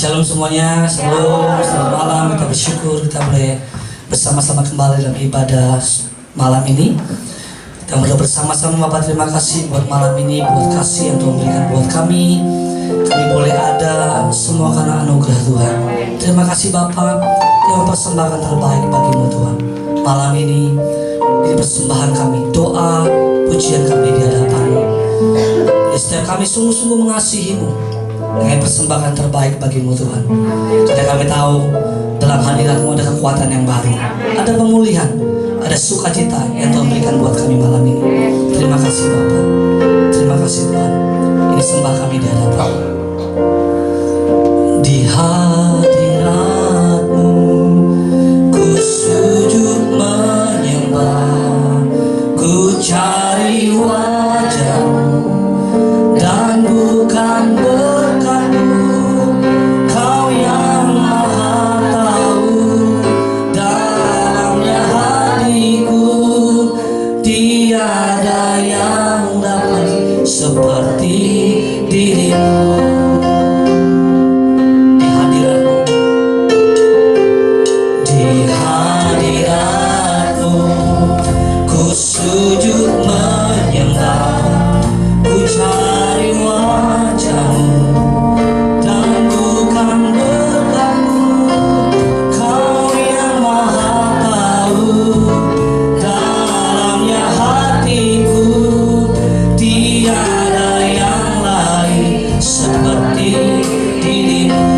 Shalom semuanya, selamat malam. Kita bersyukur kita boleh bersama-sama kembali dalam ibadah malam ini. Kita berdoa bersama-sama. Bapak, terima kasih buat malam ini, buat kasih yang Tuhan berikan buat kami. Kami boleh ada semua karena anugerah Tuhan. Terima kasih Bapak yang mempersembahkan terbaik bagimu Tuhan. Malam ini persembahan kami, doa, pujian kami di hadapan-Mu. Setiap kami sungguh-sungguh mengasihi-Mu dengan persembahkan terbaik bagimu Tuhan. Karena kami tahu dalam hadirat-Mu ada kekuatan yang baru, ada pemulihan, ada sukacita yang Tuhan berikan buat kami malam ini. Terima kasih Bapak, terima kasih Tuhan. Ini sembah kami di hadapan, di hadirat-Mu ku sujud menyembah, ku cari wajah-Mu dan bukan berkat-Mu. Kau yang maha tahu dalamnya hatiku, tiada yang dapat seperti diri-Mu. Di hadirat-Mu, di hadirat-Mu ku sujud menyembah, ku cari wajah-Mu dan bukan berkat-Mu. Kau yang maha tahu dalamnya hatiku, tiada yang lain seperti diri-Mu.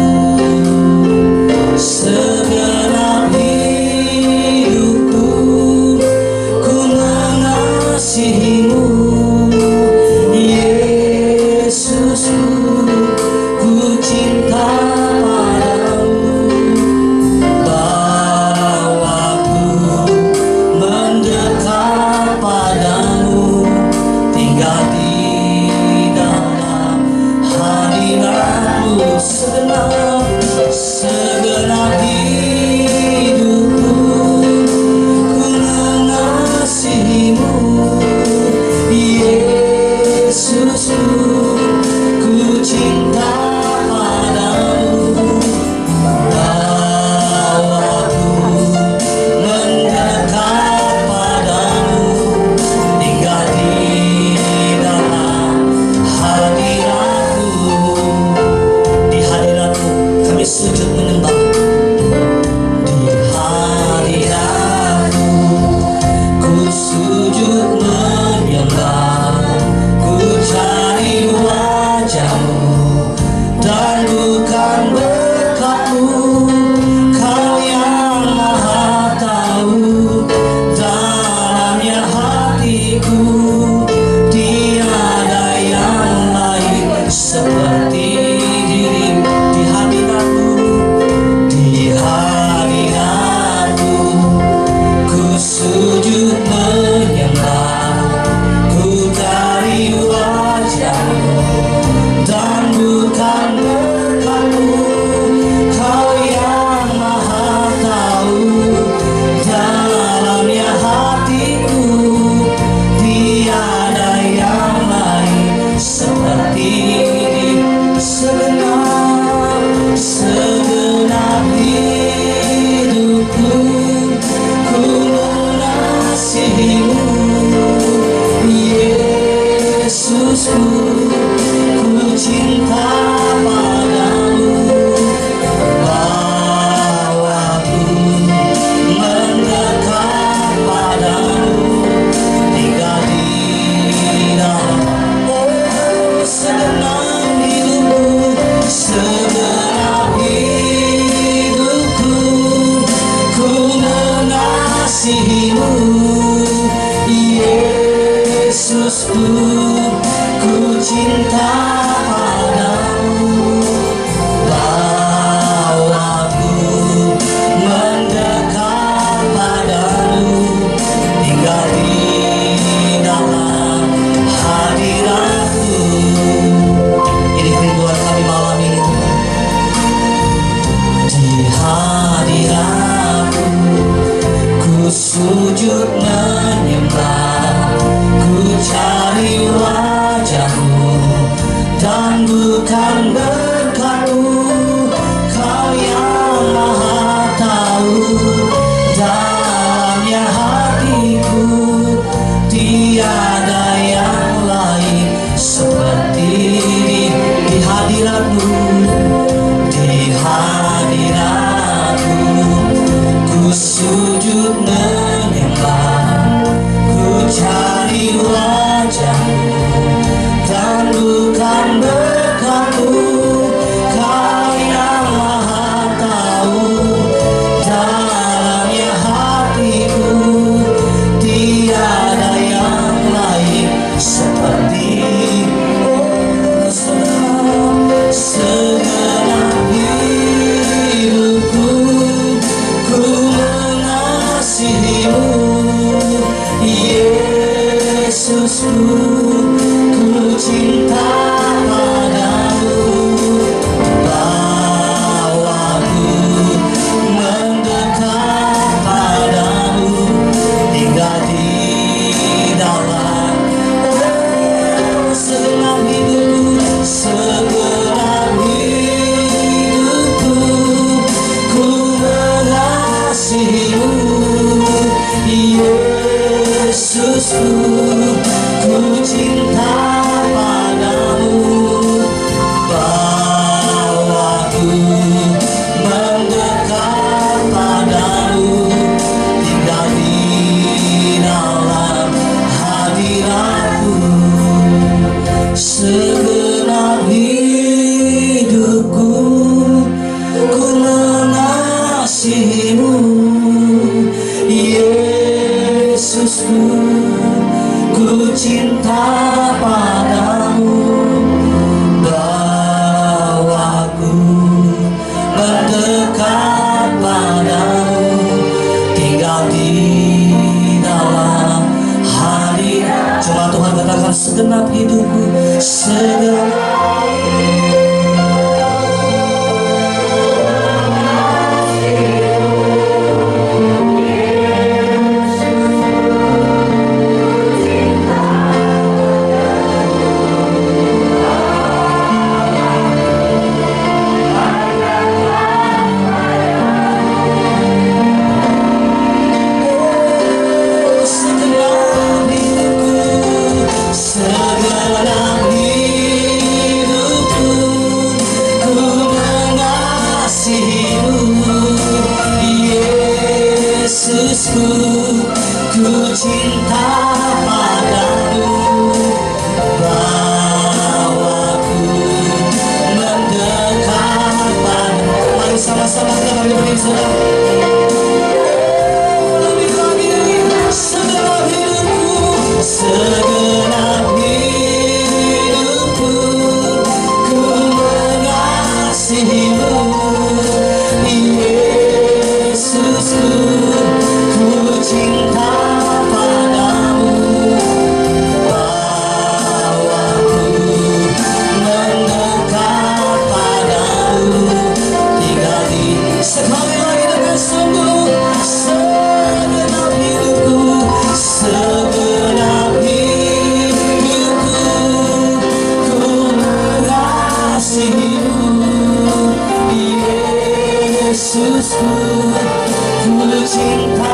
Segenap hidupku ku mengasihi-Mu, Yesusku, ku cinta padamu. Bawaku mendekat padamu, tinggal di dalam hadirat-Mu. Segenap hidupku ku mengasihi-Mu, Yesusku, ku cinta padamu. Bawaku mendekat padamu, tinggal di dalam hadirat-Mu. Di hadirat-Mu kami sujud menyembah. Di hadirat-Mu ku sujud menyembah, ku cari wajah-Mu dan bukan berkat-Mu. Kau yang maha tahu dalamnya hatiku, tiada yang lain seperti diri-Mu. Di hadirat-Mu, di hadirat-Mu ku sujud menyembah, ku cari wajah-Mu dan bukan berkat-Mu. Kau yang maha tahu dalamnya hatiku, tiada yang lain seperti segenap hidupku ku mengasihi-Mu, Yesusku, ku cinta padamu. Bawaku mendekat padamu, tinggal di dalam segenap hidupku ku mengasihi-Mu, Yesusku, ku cinta padamu. Bawaku mendekat padamu, tinggal di dalam hadirat-Mu. Ini kerinduan kami malam ini Tuhan. Di hadirat-Mu ku sujud menyembah, ku cari wajah-Mu dan bukan berkat-Mu. Tuhan segenap hidupku, segenap Yesusku, ku cinta padamu, bawaku mendekat padamu. Mari sama-sama kita berdiri lebih lagi, segenap hidupku, segenap hidupku, ku mengasihimu, Yesusku. Cinta padamu, bawaku mendekat padamu, tinggal di sekali lagi dengan sungguh, segenap hidupku, segenap hidupku, ku mengasihimu, Yesusku, ku cinta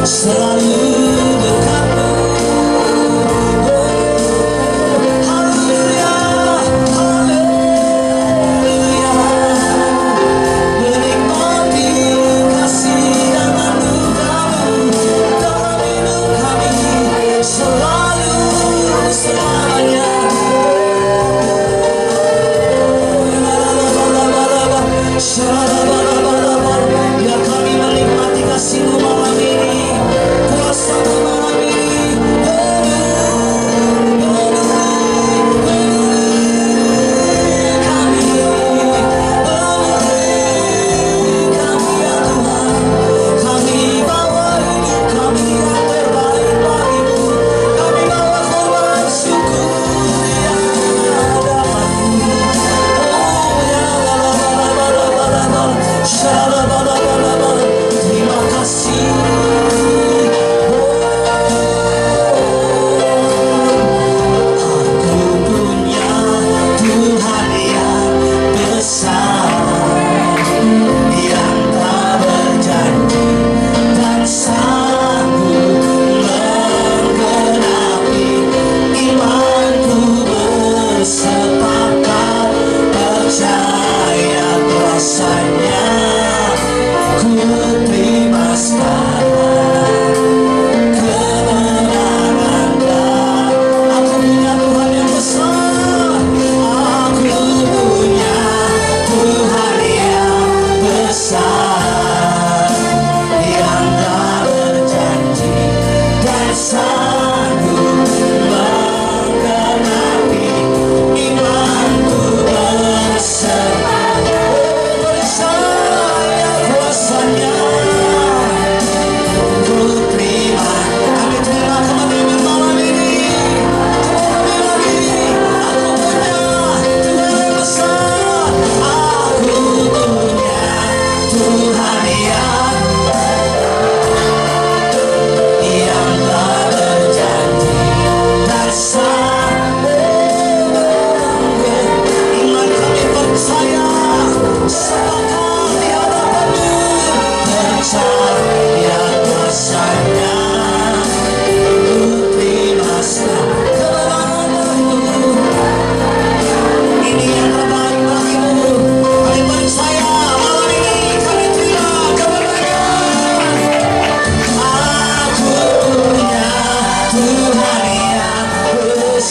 selalu dekat.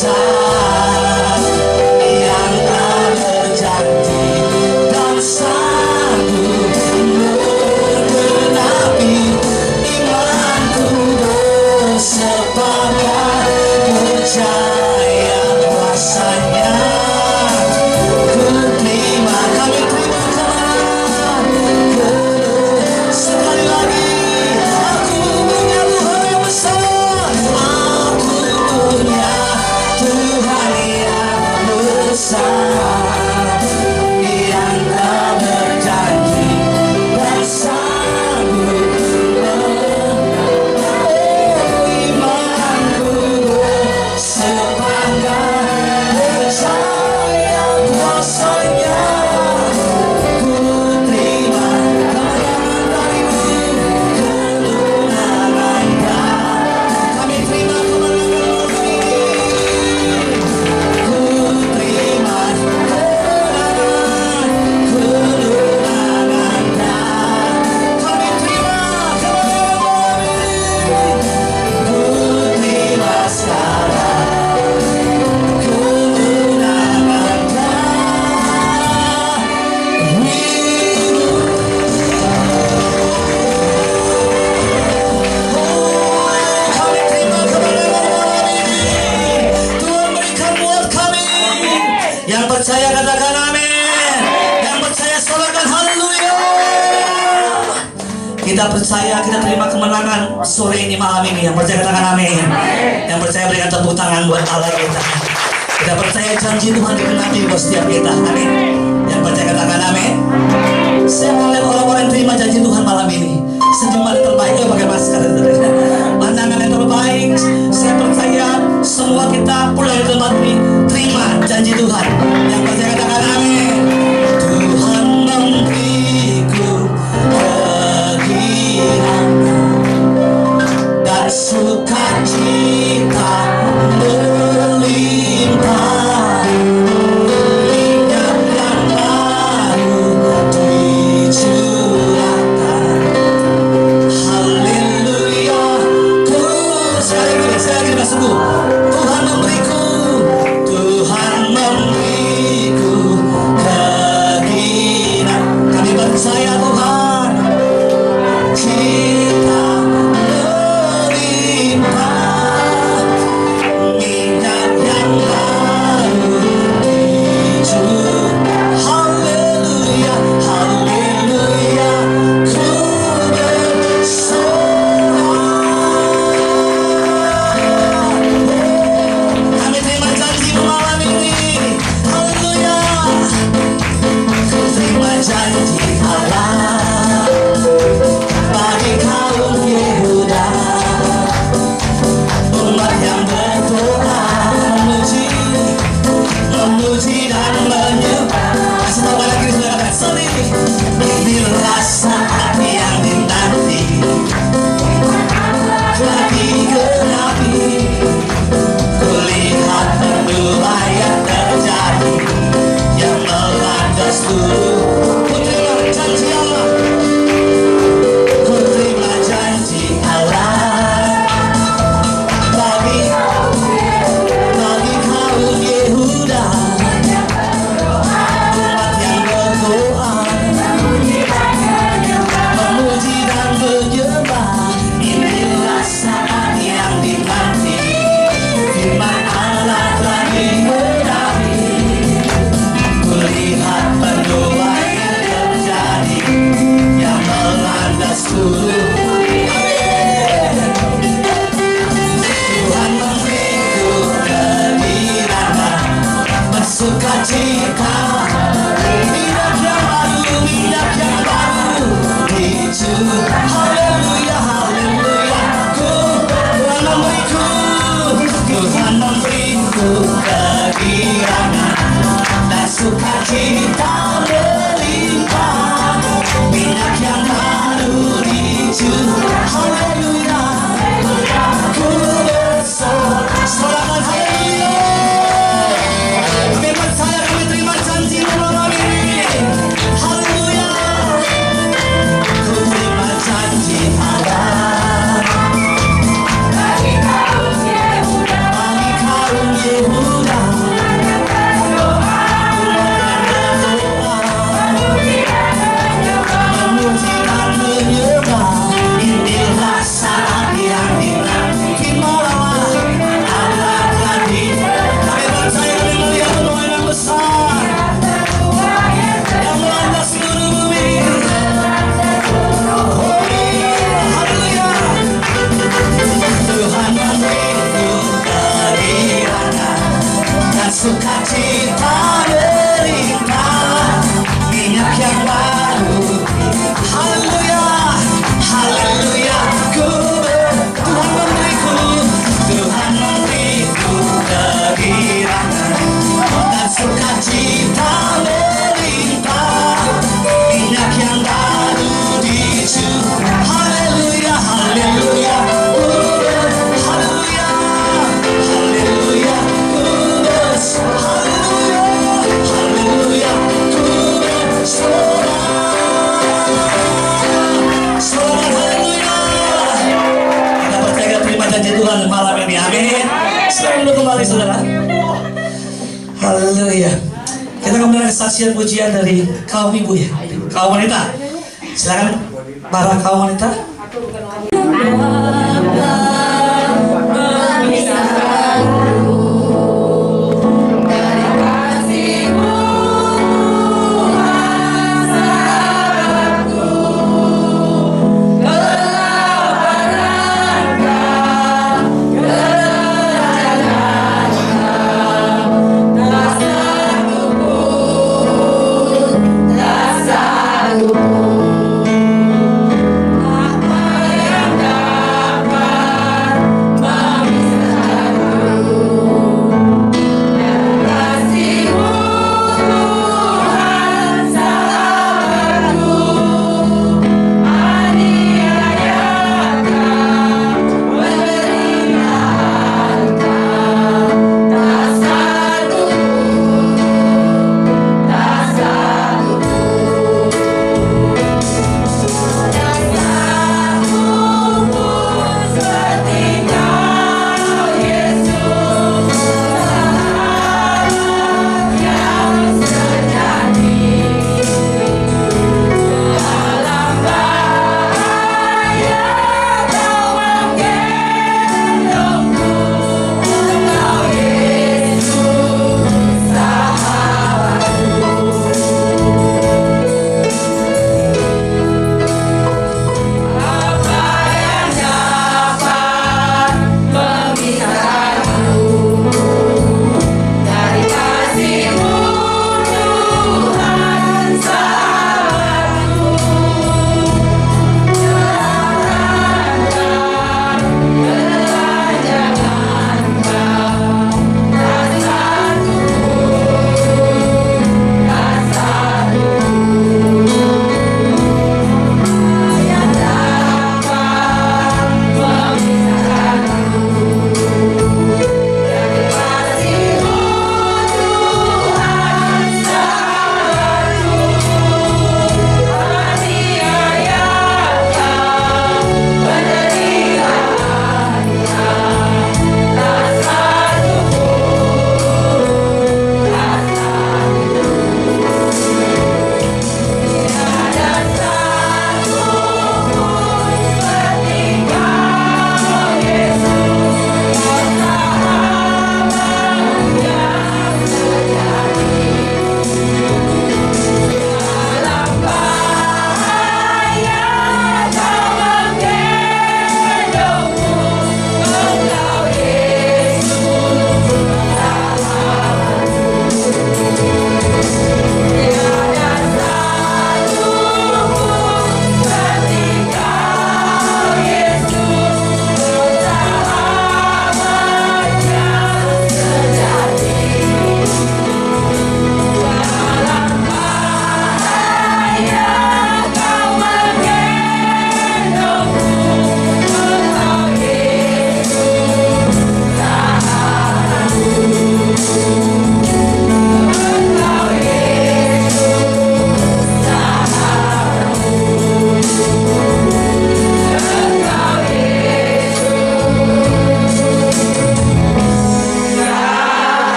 besar yang telah berjanji dan sanggup menggenapi imanku bersepakat percaya kuasanya. Ku terima, kami terima kemenangan. Sekali lagi, aku punya Tuhan yang besar. Aku punya Tuhan yang besar yang tak berjanji dan sanggup imanku sepakat percaya kuasanya. Ku terima kemenangan darimu, kemenangannya. Kami terima kemenangan ini. Ku terima kemenangan, kemenangannya. Kami terima kemenangan ini. Ku terima sekarang kemenangannya. Kami terima kemenangan malam ini. Tuhan berikan buat kami. Yang percaya katakan amin. Yang percaya sorakan haleluya. Kita percaya, kita terima kemenangan sore ini, malam ini. Yang percaya katakan amin. Yang percaya berikan tepuk tangan buat Allah kita. Kita percaya janji Tuhan digenapi buat setiap kita. Amin. Yang percaya katakan amin. Saya mau lihat orang-orang yang terima janji Tuhan malam ini. Senyuman terbaik, pakai masker. Pandangan yang terbaik. Saya percaya semua kita pulang di tempat ini terima janji Tuhan. Yang percaya katakan amin. Tuhan memberiku kegiatan dan sukacita melimpah. Minyak yang baru dicurahkan. Haleluya. Sekali lagi sungguh. Tuhan memberiku kegiatan. Kami percaya Tuhan. Cinta melimpah. Minyak yang baru dicurahkan. Haleluya, haleluya. Ku bersorak. Kami terima janji-Mu malam ini. Haleluya. Ku terima janji Allah bagi kaum Yehuda, umat yang berdoa memuji dan menyembah. Kasih tahu pada kiri saudara katakan sendiri. Inilah saat yang dinanti telah digenapi. Kulihat penuaian terjadi yang melanda seluruh. Ku terima janji Allah. Ku terima janji Allah bagi kaum Yehuda, umat yang berdoa memuji dan menyembah. Inilah saat yang dinanti, firman Allah telah digenapi. Kulihat penuaian terjadi yang melanda seluruh. Tuhan memberiku kegiatan bersukacita. Minyak yang baru dicurahkan. Haleluya, haleluya. Tuhan memberiku kegiatan dan sukacita melimpah. Minyak yang baru dicurahkan. Haleluya. Ku bersorak. Sorakan haleluya. Kami percaya, kami terima janji malam ini. Haleluya. Ku terima janji Allah bagi kaum Yehuda. sukacita melimpah, minyak yang baru. Haleluya, haleluya, Tuhan memberiku, Tuhan memberiku kegirangan dan sukacita melimpah, minyak yang baru dicurah. Haleluya, haleluya, haleluya, haleluya, haleluya, haleluya, dapat saya terima janji Tuhan malam ini, amin. Selalu kembali saudara. Haleluya. Kita akan mendengar kesaksian pujian dari kaum ibu ya, kaum wanita. Silakan para kaum wanita.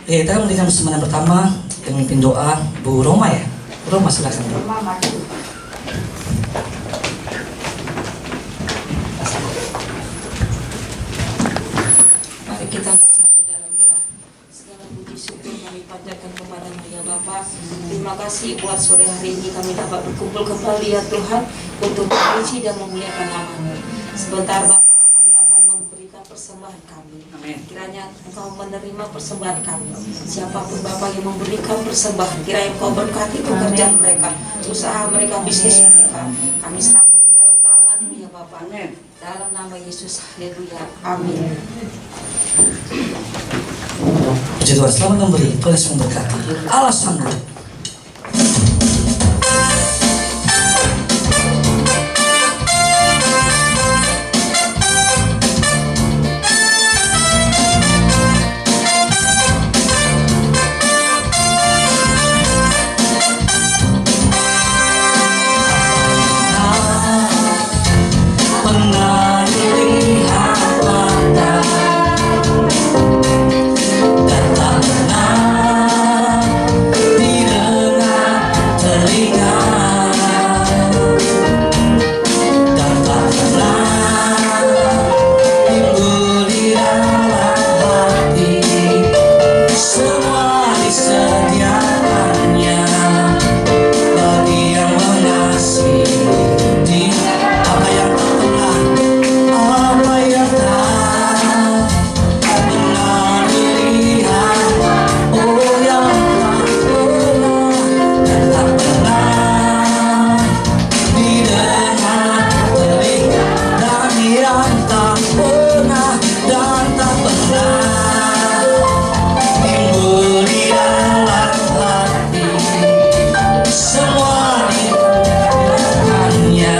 Ya, kita memberikan persembahan pertama dengan mimpin doa Bu Roma ya. Bu Roma silakan. Mari kita bersatu dalam doa. Segala puji puji syukur kami panjatkan kepada-Mu ya Bapa. Terima kasih buat sore hari ini kami dapat berkumpul kembali ya Tuhan untuk memuji dan memuliakan nama-Mu. Sebentar Bapa, kami akan memberikan persembahan kami. Amin. Kiranya Engkau menerima persembahan kami. Siapapun Bapa yang memberikan persembahan, kiranya Engkau berkati pekerjaan mereka, usaha mereka, bisnis mereka. Kami serahkan di dalam tangan-Mu ya Bapa. Amin. Dalam nama Yesus, haleluya. Amin. Puji Tuhan, selamat memberi, Tuhan Yesus memberkati. Allah sanggup. Pernah dilihat mata dan tak pernah didengar telinga, dan tak pernah timbul di dalam hati. Semua disediakannya bagi yang mengasihi. Apa yang tak pernah, apa yang tak pernah dilihat, oh yang tak pernah dan tak pernah didengar telinga, dan yang tak pernah dan tak pernah timbul di dalam hati. Semua diberikannya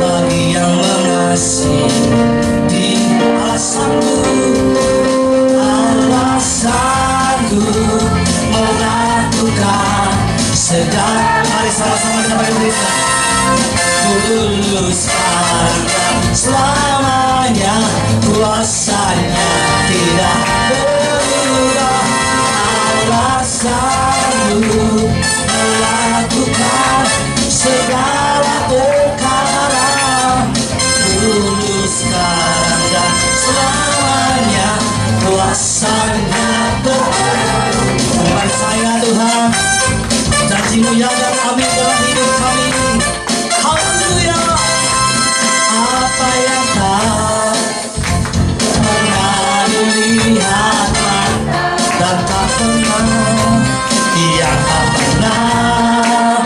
bagi yang mengasihi. Alasanku melakukan segala. Mari sama-sama kita bagi berikan. Tuluskan selamanya, kuasanya tidak berubah. Alasanku melakukan segala perkara, dulu, sekarang, dan selamanya, kuasanya Tuhan. Saya Tuhan, janji-Mu ya dan amin dalam hidup kami. Haleluya. Apa yang tak pernah dilihat mata dan tak pernah, yang tak pernah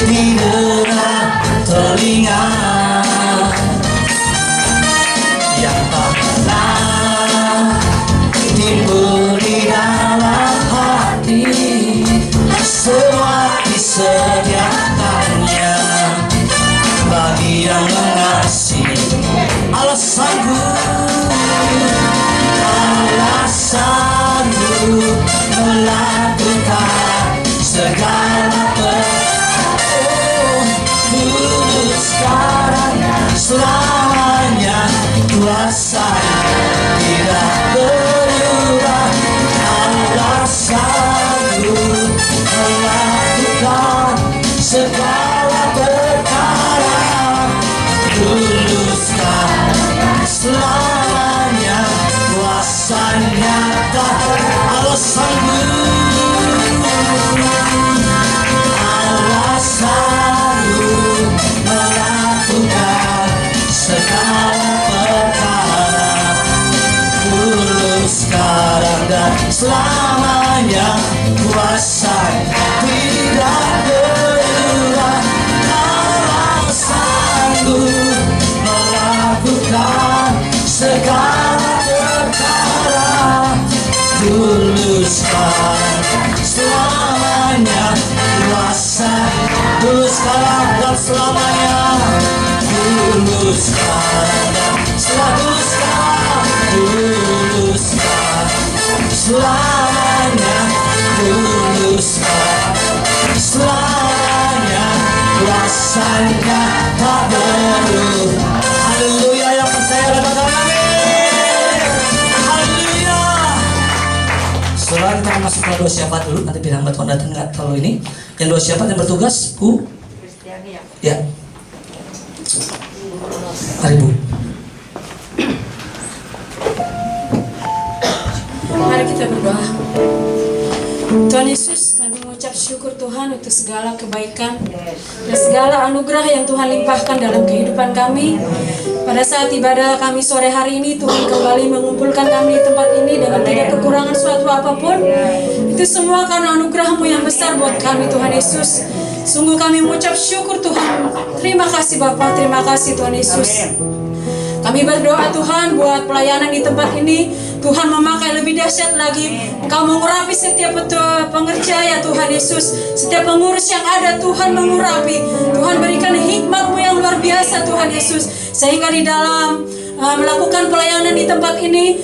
didengar telinga, yang tak pernah timbul di dalam hati. Semua disediakannya bagi yang mengasihi. Alasanku melakukan segala dulu, sekarang, selamanya, kuasanya tidak berubah. Alasanku melakukan segala perkara, dulu, sekarang, selamanya, kuasanya tak. Alasanku melakukan segala perkara, dulu, sekarang, dan selamanya, kuasanya tidak berubah. Alasanku melakukan segala perkara, dulu, sekarang, selamanya, kuasanya, dulu, sekarang, dan selamanya, dulu, sekarang, dan dulu, sekarang, selamanya, dulu, sekarang, selamanya, kuasanya tak berubah. Haleluya, yang percaya katakan amin. Haleluya. Setelah kita masuk ke dua syafaat dulu, nanti bilang Tuhan datang nggak terlalu ini. Yang dua syafaat yang bertugas, Bu. Kristiani ya. Ya. Mari Bu. Mari kita kita berdoa. Tuhan Yesus, kami mengucap syukur Tuhan untuk segala kebaikan dan segala anugerah yang Tuhan limpahkan dalam kehidupan kami. Pada saat ibadah kami sore hari ini, Tuhan kembali mengumpulkan kami di tempat ini dengan tidak kekurangan suatu apapun. Itu semua karena anugerah-Mu yang besar buat kami, Tuhan Yesus. Sungguh kami mengucap syukur Tuhan. Terima kasih Bapa, terima kasih Tuhan Yesus. Kami berdoa Tuhan buat pelayanan di tempat ini. Tuhan memakai lebih dahsyat lagi. Engkau mengurapi setiap pengerja ya Tuhan Yesus. Setiap pengurus yang ada Tuhan mengurapi. Tuhan berikan hikmat-Mu yang luar biasa Tuhan Yesus. Sehingga di dalam melakukan pelayanan di tempat ini,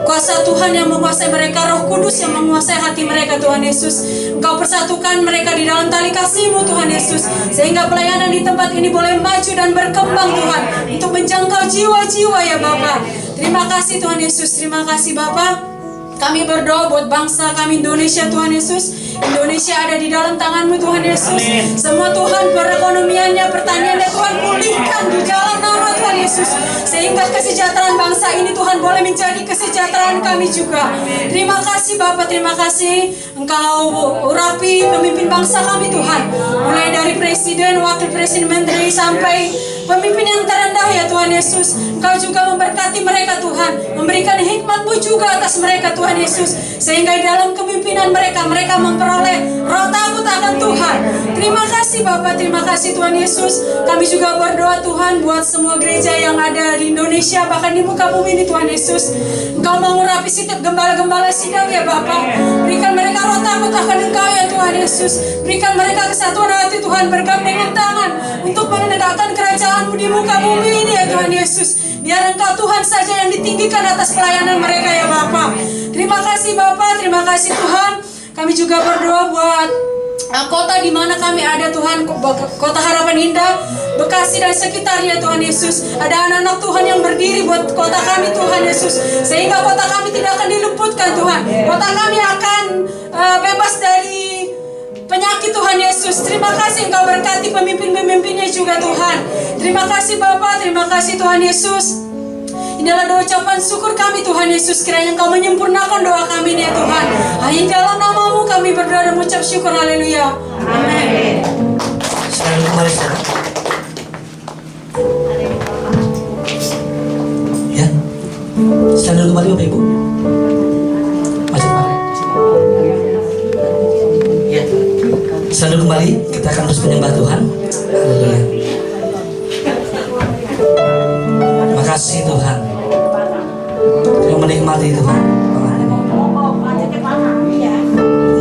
kuasa Tuhan yang menguasai mereka, Roh Kudus yang menguasai hati mereka Tuhan Yesus. Engkau persatukan mereka di dalam tali kasih-Mu Tuhan Yesus. Sehingga pelayanan di tempat ini boleh maju dan berkembang Tuhan. Untuk menjangkau jiwa-jiwa ya Bapa. Terima kasih Tuhan Yesus, terima kasih Bapa. Kami berdoa buat bangsa kami Indonesia Tuhan Yesus. Indonesia ada di dalam tangan-Mu Tuhan Yesus. Semua Tuhan perekonomiannya, pertaniannya Tuhan pulihkan di dalam nama Tuhan Yesus. Sehingga kesejahteraan bangsa ini Tuhan boleh menjadi kesejahteraan kami juga. Terima kasih Bapak, terima kasih Engkau urapi pemimpin bangsa kami Tuhan. Mulai dari presiden, wakil presiden, menteri sampai pemimpin yang terendah ya Tuhan Yesus. Engkau juga memberkati mereka Tuhan. Memberikan hikmat-Mu juga atas mereka Tuhan Yesus. Sehingga di dalam kepemimpinan mereka memperoleh roh takut akan Tuhan. Terima kasih Bapak, terima kasih Tuhan Yesus. Kami juga berdoa Tuhan buat semua gereja yang ada di Indonesia, bahkan di muka bumi ini Tuhan Yesus. Engkau mengurapi setiap gembala-gembala sidang ya Bapak. Berikan mereka roh takut akan Engkau ya Tuhan Yesus. Berikan mereka kesatuan hati Tuhan, bergandengan tangan untuk menegakkan kerajaan-Mu di muka bumi ini ya Tuhan Yesus. Biar Engkau Tuhan saja yang ditinggikan atas pelayanan mereka ya Bapak. Terima kasih Bapak, terima kasih Tuhan. Kami juga berdoa buat kota di mana kami ada Tuhan, Kota Harapan Indah, Bekasi dan sekitarnya Tuhan Yesus. Ada anak-anak Tuhan yang berdiri buat kota kami Tuhan Yesus. Sehingga kota kami tidak akan diluputkan Tuhan. Kota kami akan bebas dari penyakit Tuhan Yesus. Terima kasih Engkau berkati pemimpin-pemimpinnya juga Tuhan. Terima kasih Bapak, terima kasih Tuhan Yesus. Inilah doa ucapan syukur kami Tuhan Yesus. Kiranya Engkau menyempurnakan doa kami ya Tuhan. Hanya dalam nama-Mu kami berdoa dan mengucap syukur. Haleluya. Amin. Selalu kembali saudara. Ya. Selalu kembali Bapak Ibu. Masih Pak. Ya. Selalu kembali, kita akan terus menyembah Tuhan. Haleluya. Terima kasih Tuhan. Yang menikmati Tuhan.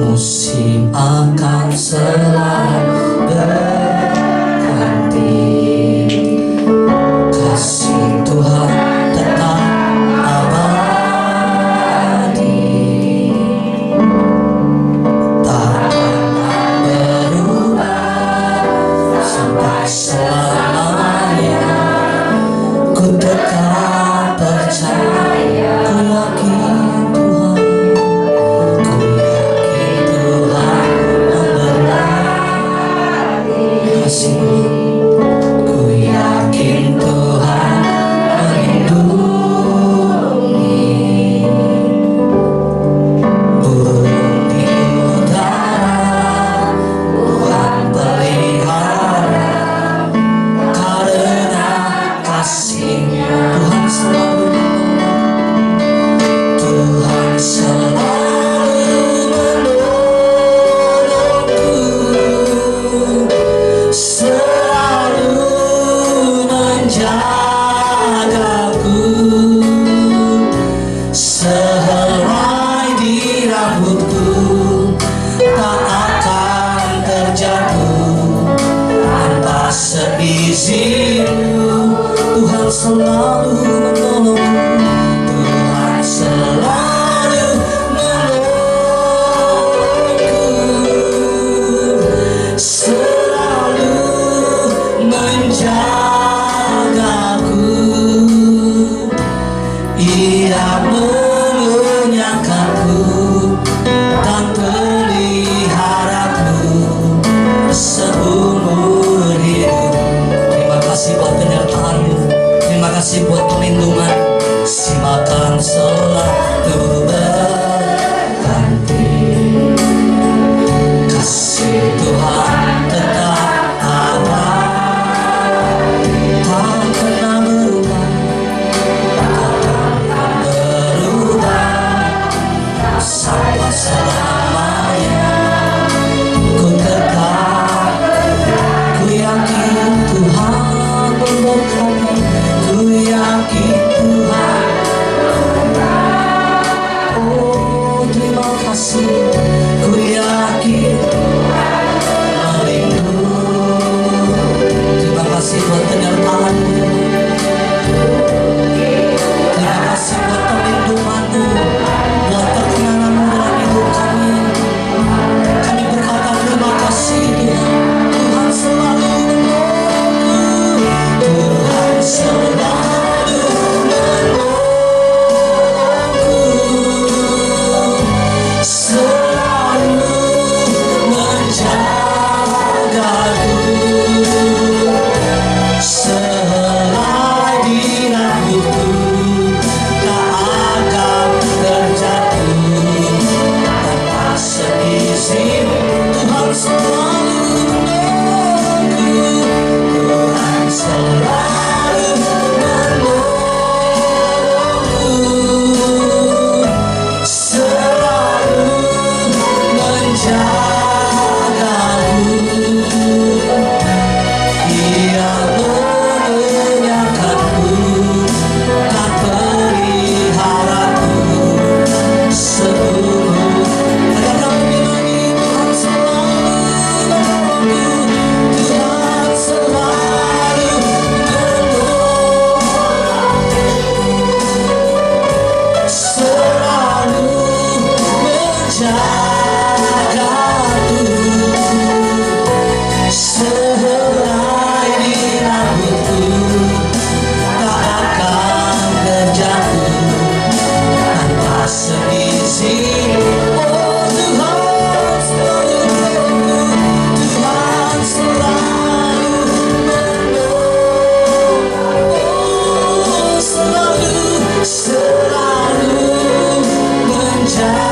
Musim akan selalu berganti, kasih Tuhan tetap abadi, tak pernah berubah sampai selamanya. Ku tetap percaya, ku yakin Tuhan, ku yakin Tuhan memberkati kasih, ku yakin Tuhan melindungi burung di udara, Tuhan pelihara, karena kasih-Nya Tuhan selalu menolongku, selalu menjagaku, sehelai di rambutku tak akan terjatuh tanpa seizin-Mu. Tuhan selalu menolongku, Tuhan selalu menolongku, selalu menjagaku. Ia mengenyangkanku dan peliharaku seumur hidup. Terima kasih buat penyertaan-Mu, terima kasih buat perlindungan. Si makan selalu berkati, kasih, ku yakin melindungi. Terima kasih buat penyertaan-Mu. Terima kasih buat perlindungan-Mu, buat perkenangan-Mu dalam hidup kami. Kami berkata terima kasih Tuhan. Tuhan selalu menolong. Tuhan selalu menolong. Selalu menjagaku. Selai di rambutku tak akan terjatuh. Tanpa seizin Tuhan selalu menolongku. Tuhan selalu menolongku. Selalu menjagaku. Ia mengenyangkanku, tak peliharaku seumur. Katakan lagi, Tuhan selalu menolongku. Tuhan selalu menolongku. Selalu menjagaku. Sehelai di rambutku tak akan terjatuh. Tanpa seizin, oh Tuhan selalu menolongku. Tuhan selalu menolong. Selalu menjagaku.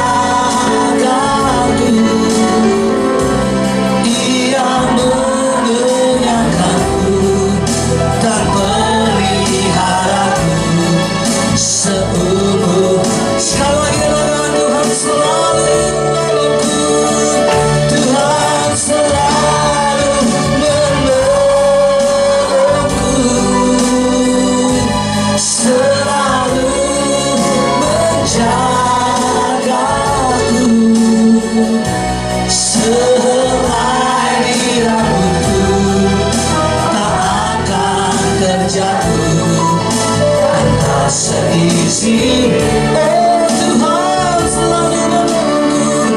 Ia mengenyangkanku, tak peliharaku seumur. Sekali lagi Tuhan selalu menolongku. Tuhan selalu menolongku. Selalu menjagaku. Sehelai di rambutku tak akan terjatuh. Tanpa seizin, oh Tuhan selalu menolongku.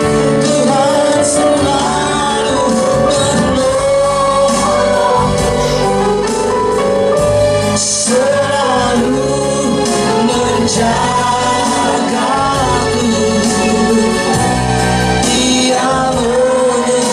Tuhan selalu menolong. Selalu menjagaku. Ia mengenyangkanku,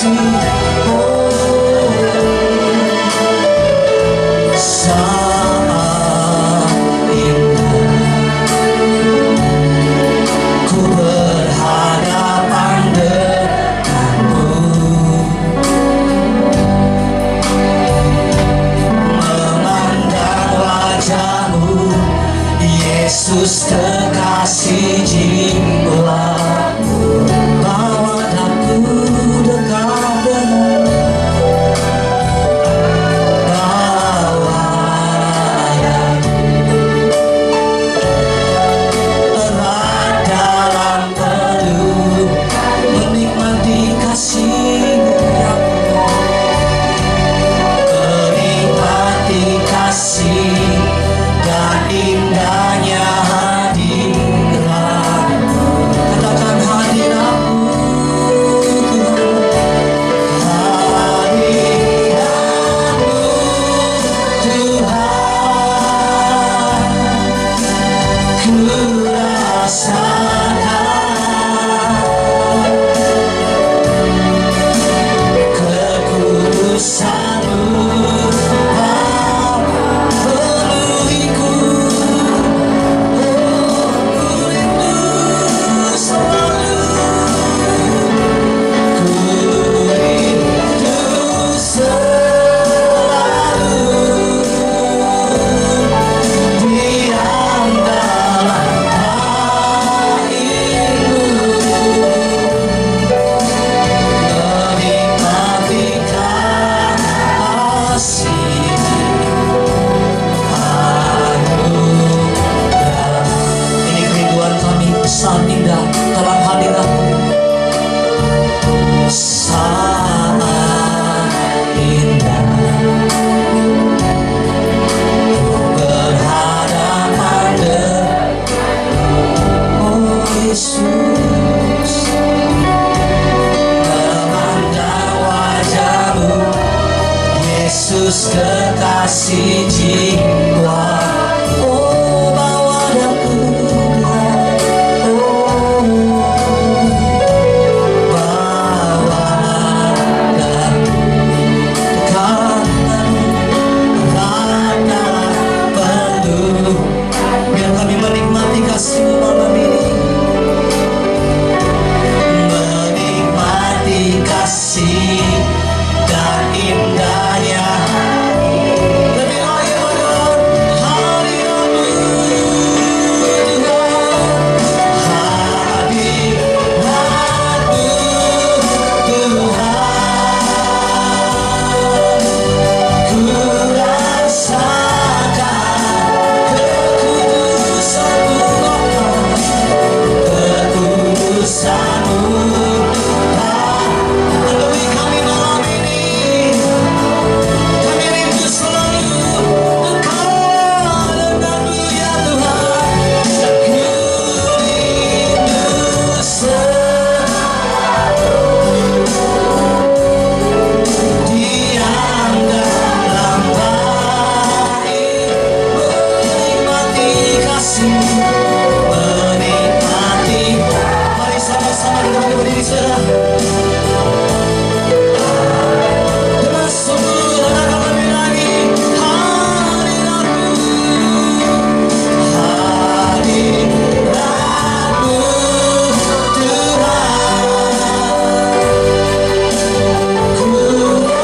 kasih. Sangat indah ku berhadapan denganmu, memandang wajahmu, Yesus kekasih jiwa. Bawa aku dekat denganmu, bawa erat dalam peluk, menikmati kasih-Mu yang menikmati kasih dan indahnya hadirat. Katakan hadiratmu Tuhan, hadiratmu Tuhan, ku rasakan kekudusan-Mu penuhiku. Ini kerinduan kami, saat indah dalam hadirat-Mu. Sangat indah berhadapan denganmu, Yesus, memandang wajah-Mu, Yesus kekasih jiwa. Oh, bawa aku Tuhan, oh, bawa dan dekatkan rata peluk. Biar kami menikmati kasih-Mu malam ini, menikmati kasih dan indahnya. Lebih lagi Tuhan, hadirat-Mu Tuhan, hadirat-Mu Tuhan, ku rasakan kekudusan-Mu Bapa, kekudusan-Mu penuhi kami malam ini. Kami rindu selalu dekat denganmu ya Tuhan. Ku rindu selalu diam dalam bait, menikmati kasih, menikmati. Mari sama-sama kita berdiri saudara. Dengan sungguh katakan lebih lagi, hadirat-Mu, hadirat-Mu Tuhan, ku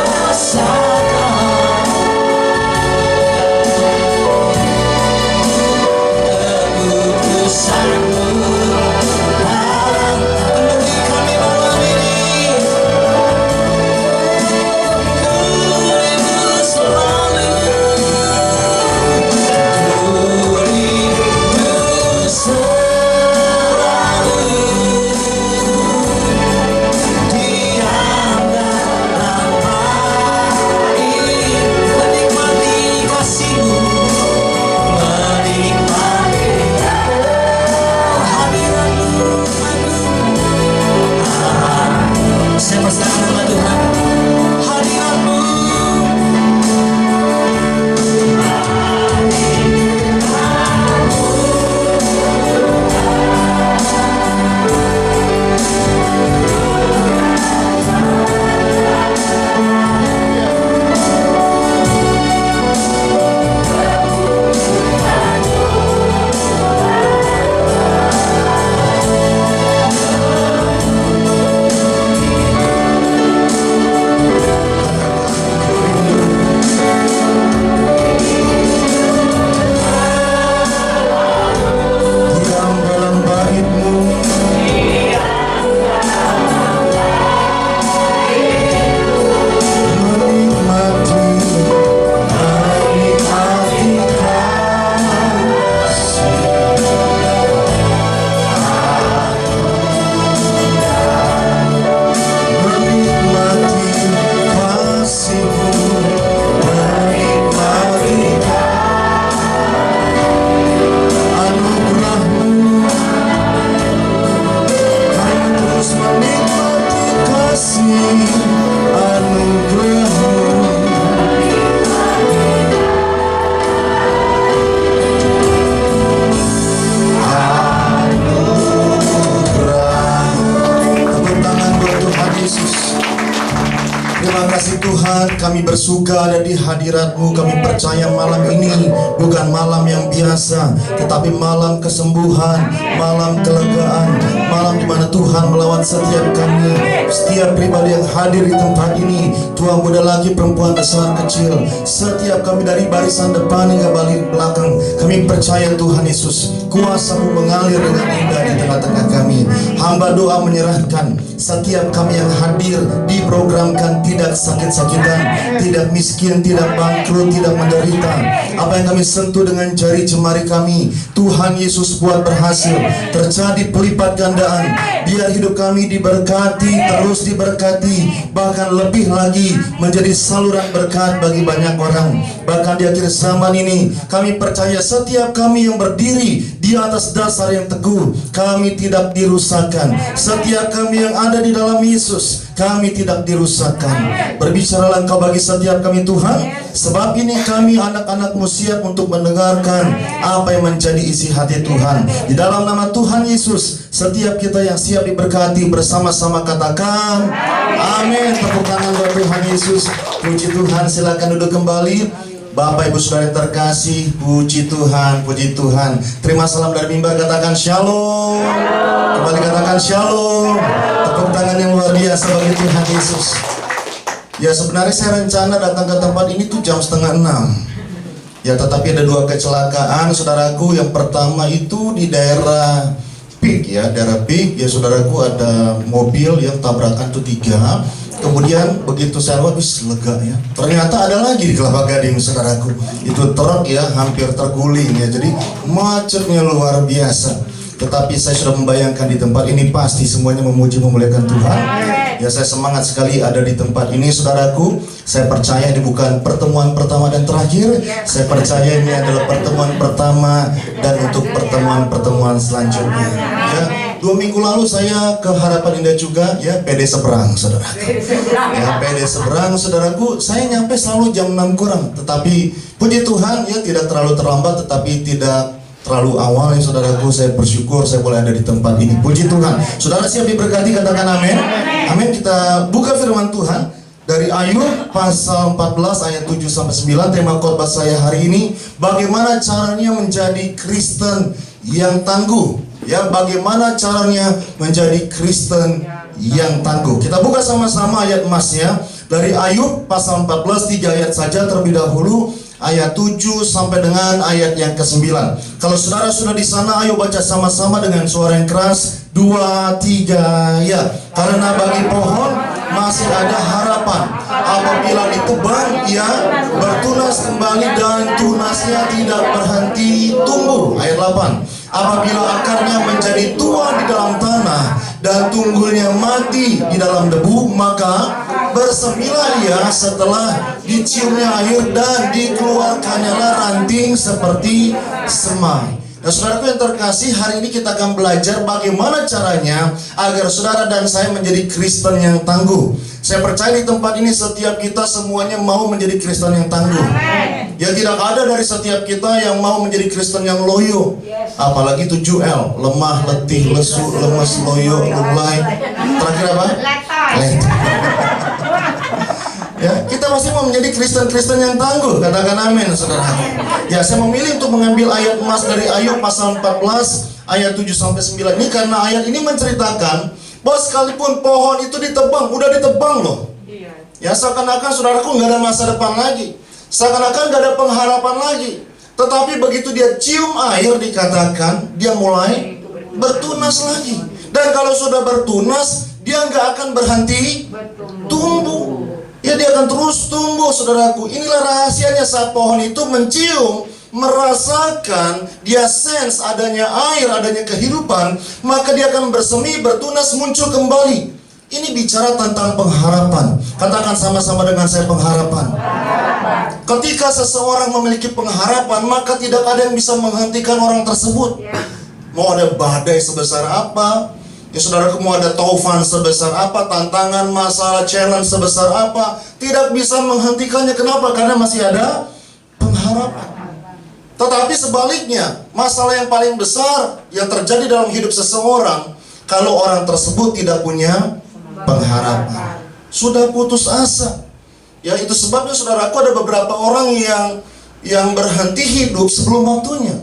rasakan kekudusan-Mu. Penuhi kami malam ini. bersuka ada di hadirat-Mu. Kami percaya malam ini bukan malam yang biasa, tetapi malam kesembuhan, malam kelegaan, malam di mana Tuhan melawat setiap kami, setiap pribadi yang hadir di tempat ini, tua muda laki perempuan besar kecil, setiap kami dari barisan depan hingga balik belakang. Kami percaya Tuhan Yesus, kuasa-Mu mengalir dengan indah di tengah-tengah kami. Hamba doa menyerahkan setiap kami yang hadir, diprogramkan tidak sakit-sakitan, tidak miskin, tidak bangkrut, tidak menderita. Apa yang kami sentuh dengan jari jemari kami, Tuhan Yesus buat berhasil, terjadi pelipat gandaan. Biar hidup kami diberkati, terus diberkati, bahkan lebih lagi menjadi saluran berkat bagi banyak orang. Bahkan di akhir zaman ini, kami percaya setiap kami yang berdiri di atas dasar yang teguh, kami tidak dirusakkan. Setiap kami yang ada di dalam Yesus, kami tidak dirusakkan. Berbicaralah Engkau bagi setiap kami Tuhan, sebab ini kami anak-anak-Mu siap untuk mendengarkan apa yang menjadi isi hati Tuhan. Di dalam nama Tuhan Yesus, setiap kita yang siap diberkati bersama-sama katakan amin. Tepuk tangan buat Tuhan Yesus. Puji Tuhan, silakan duduk kembali. Bapak Ibu Saudara yang terkasih, puji Tuhan, puji Tuhan. Terima salam dari mimbar, katakan shalom. Kembali katakan shalom. Tepuk tangan yang luar biasa bagi Tuhan Yesus. Ya, sebenarnya saya rencana datang ke tempat ini tuh jam 5:30. Ya, tetapi ada 2 kecelakaan saudaraku. Yang pertama itu di daerah Pik ya, daerah Pik ya saudaraku, ada mobil yang tabrakan tuh 3. Kemudian begitu saya lewat, lega ya. Ternyata ada lagi di Kelapa Gading saudaraku. Itu truk ya, hampir terguling ya. Jadi macetnya luar biasa. Tetapi saya sudah membayangkan di tempat ini pasti semuanya memuji memuliakan Tuhan. Ya, saya semangat sekali ada di tempat ini saudaraku. Saya percaya ini bukan pertemuan pertama dan terakhir. Saya percaya ini adalah pertemuan pertama dan untuk pertemuan-pertemuan selanjutnya. Ya, 2 minggu lalu saya ke Harapan Indah juga ya, PD seberang saudaraku. Ya, PD seberang saudaraku. Saya nyampe selalu jam 6 kurang. Tetapi puji Tuhan ya, tidak terlalu terlambat tetapi tidak terlalu awal ya saudaraku. Saya bersyukur saya boleh ada di tempat ini. Puji Tuhan. Saudara siap diberkati, katakan amin. Amin. Kita buka firman Tuhan dari Ayub pasal 14 ayat 7 sampai 9. Tema khotbah saya hari ini, bagaimana caranya menjadi Kristen yang tangguh. Ya, bagaimana caranya menjadi Kristen yang tangguh. Kita buka sama-sama ayat emasnya dari Ayub pasal 14, 3 ayat saja terlebih dahulu. Ayat 7 sampai dengan ayat yang ke-9. Kalau saudara sudah di sana, ayo baca sama-sama dengan suara yang keras. 2, 3 ya. Karena bagi pohon masih ada harapan. Apabila ditebang, ia bertunas kembali dan tunasnya tidak berhenti tumbuh. Ayat 8. Apabila akarnya menjadi tua di dalam tanah dan tunggulnya mati di dalam debu, maka bersemilah ia setelah diciumnya air dan dikeluarkannya ranting seperti semai. Nah, saudaraku yang terkasih, hari ini kita akan belajar bagaimana caranya agar saudara dan saya menjadi Kristen yang tangguh. Saya percaya di tempat ini setiap kita semuanya mau menjadi Kristen yang tangguh. Ya, tidak ada dari setiap kita yang mau menjadi Kristen yang loyo. Apalagi 7L, lemah, letih, lesu, lemes, loyo, lunglai. Terakhir apa? Letih. Ya, kita pasti mau menjadi Kristen-Kristen yang tangguh. Katakan amin, saudara. Ya, saya memilih untuk mengambil ayat emas dari Ayub pasal 14 ayat 7 sampai 9 ini karena ayat ini menceritakan bahwa sekalipun pohon itu ditebang, udah ditebang loh. Ya, seakan-akan saudaraku nggak ada masa depan lagi. Seakan-akan nggak ada pengharapan lagi. Tetapi begitu dia cium air, dikatakan dia mulai bertunas lagi. Dan kalau sudah bertunas, dia nggak akan berhenti tumbuh. Ya, dia akan terus tumbuh, saudaraku. Inilah rahasianya saat pohon itu mencium, merasakan, dia sense adanya air, adanya kehidupan, maka dia akan bersemi, bertunas, muncul kembali. Ini bicara tentang pengharapan. Katakan sama-sama dengan saya, pengharapan. Ketika seseorang memiliki pengharapan, maka tidak ada yang bisa menghentikan orang tersebut. Mau ada badai sebesar apa, ya saudaraku, mau ada taufan sebesar apa, tantangan, masalah, challenge sebesar apa, tidak bisa menghentikannya. Kenapa? Karena masih ada pengharapan. Tetapi sebaliknya, masalah yang paling besar yang terjadi dalam hidup seseorang, kalau orang tersebut tidak punya pengharapan, sudah putus asa. Ya, itu sebabnya saudaraku ada beberapa orang yang berhenti hidup sebelum waktunya.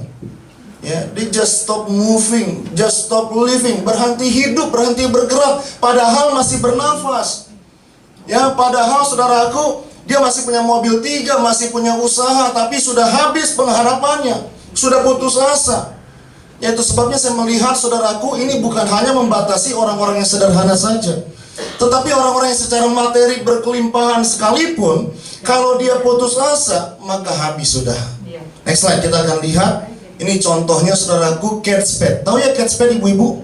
Ya, they just stop moving, just stop living, berhenti hidup, berhenti bergerak, padahal masih bernafas. Ya, padahal saudaraku, dia masih punya mobil 3, masih punya usaha, tapi sudah habis pengharapannya, sudah putus asa. Ya, itu sebabnya saya melihat saudaraku, ini bukan hanya membatasi orang-orang yang sederhana saja, tetapi orang-orang yang secara materi berkelimpahan sekalipun, kalau dia putus asa, maka habis sudah. Next slide, kita akan lihat. Ini contohnya saudaraku, Kate Spade. Tahu ya Kate Spade, ibu-ibu?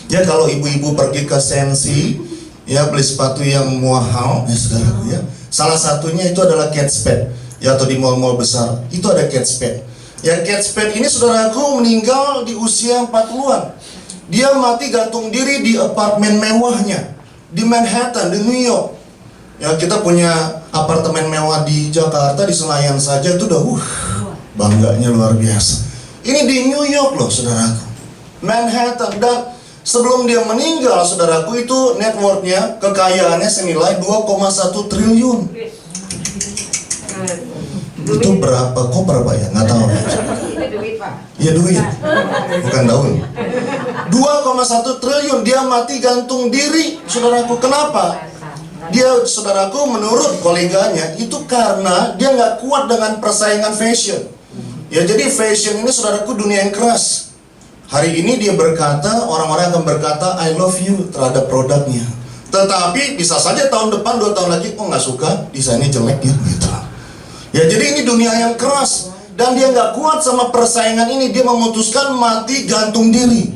Ya, kalau ibu-ibu pergi ke Sensi, ya beli sepatu yang mahal, ya saudaraku ya. Salah satunya itu adalah Kate Spade, ya, atau di mall-mall besar, itu ada Kate Spade. Ya, Kate Spade ini saudaraku meninggal di usia 40-an. Dia mati gantung diri di apartemen mewahnya di Manhattan, di New York. Ya, kita punya apartemen mewah di Jakarta, di Senayan saja itu udah bangganya luar biasa. Ini di New York loh saudaraku, Manhattan. Dan sebelum dia meninggal saudaraku, itu net worth-nya, kekayaannya senilai 2,1 triliun. Itu berapa? Kok berapa ya? Nggak tahu ya. Iya, duit, bukan daun. 2,1 triliun. Dia mati gantung diri saudaraku. Kenapa? Dia saudaraku menurut koleganya itu karena dia nggak kuat dengan persaingan fashion. Ya, jadi fashion ini saudaraku dunia yang keras. Hari ini dia berkata, orang-orang akan berkata I love you terhadap produknya. Tetapi bisa saja tahun depan, 2 tahun lagi, oh nggak suka, desainnya jelek ya, gitu. Ya, jadi ini dunia yang keras. Dan dia nggak kuat sama persaingan ini, dia memutuskan mati gantung diri.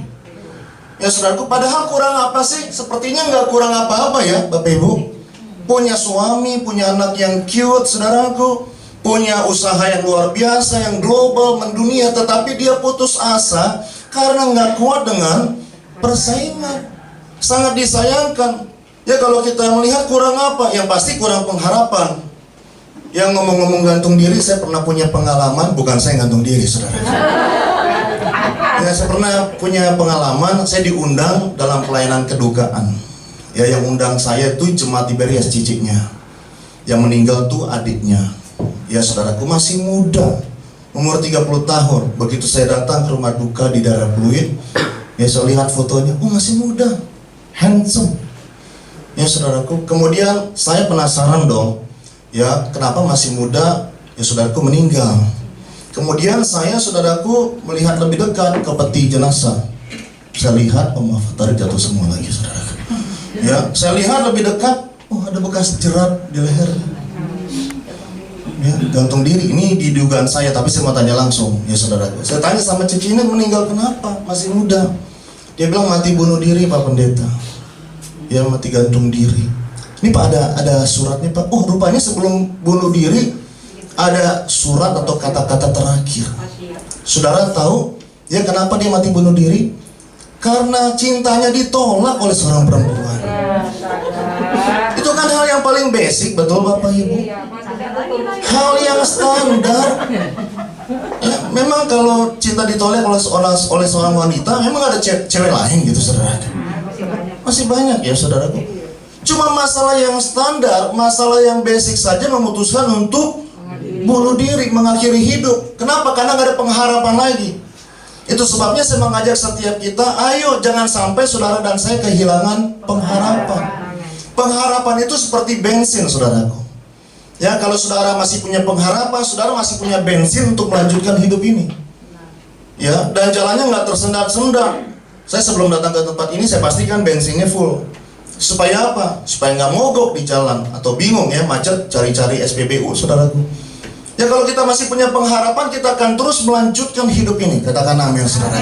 Ya saudaraku, padahal kurang apa sih? Sepertinya nggak kurang apa-apa ya Bapak Ibu. Punya suami, punya anak yang cute saudaraku, punya usaha yang luar biasa, yang global, mendunia, tetapi dia putus asa karena nggak kuat dengan persaingan. Sangat disayangkan. Ya, kalau kita melihat kurang apa? Yang pasti kurang pengharapan. Yang ngomong-ngomong gantung diri, saya pernah punya pengalaman, bukan saya gantung diri, saudara. Ya, saya pernah punya pengalaman, saya diundang dalam pelayanan kedukaan. Ya, yang undang saya itu jemaat Tiberias ciciknya. Yang meninggal tuh adiknya. Ya, saudaraku masih muda, umur 30 tahun. Begitu saya datang ke rumah duka di daerah Pluit, ya saya lihat fotonya, oh masih muda, handsome. Ya saudaraku, kemudian saya penasaran dong, ya kenapa masih muda, ya saudaraku meninggal. Kemudian saya saudaraku melihat lebih dekat ke peti jenazah. Saya lihat, oh maaf, tarik jatuh semua lagi saudaraku. Ya, saya lihat lebih dekat, oh ada bekas jerat di lehernya. Ya, gantung diri. Ini di dugaan saya, tapi saya mau tanya langsung, ya saudaraku. Saya tanya sama cici ini, meninggal kenapa? Masih muda. Dia bilang mati bunuh diri Pak Pendeta. Ya, mati gantung diri. Ini Pak ada suratnya Pak. Oh rupanya sebelum bunuh diri ada surat atau kata-kata terakhir. Saudara tahu ya kenapa dia mati bunuh diri? Karena cintanya ditolak oleh seorang perempuan. Itu kan hal yang paling basic, betul Bapak Ibu? Hal yang standar. Ya, memang kalau cinta ditolak oleh seorang wanita, memang ada cewek lain gitu saudara. Masih banyak ya saudaraku. Cuma masalah yang standar, masalah yang basic saja memutuskan untuk bunuh diri, mengakhiri hidup. Kenapa? Karena nggak ada pengharapan lagi. Itu sebabnya saya mengajak setiap kita, ayo jangan sampai saudara dan saya kehilangan pengharapan. Pengharapan itu seperti bensin saudaraku. Ya, kalau saudara masih punya pengharapan, saudara masih punya bensin untuk melanjutkan hidup ini. Ya, dan jalannya nggak tersendat-sendat. Saya sebelum datang ke tempat ini, saya pastikan bensinnya full. Supaya apa? Supaya nggak mogok di jalan atau bingung ya, macet cari-cari SPBU, saudaraku. Ya, kalau kita masih punya pengharapan, kita akan terus melanjutkan hidup ini. Katakan amin, saudara.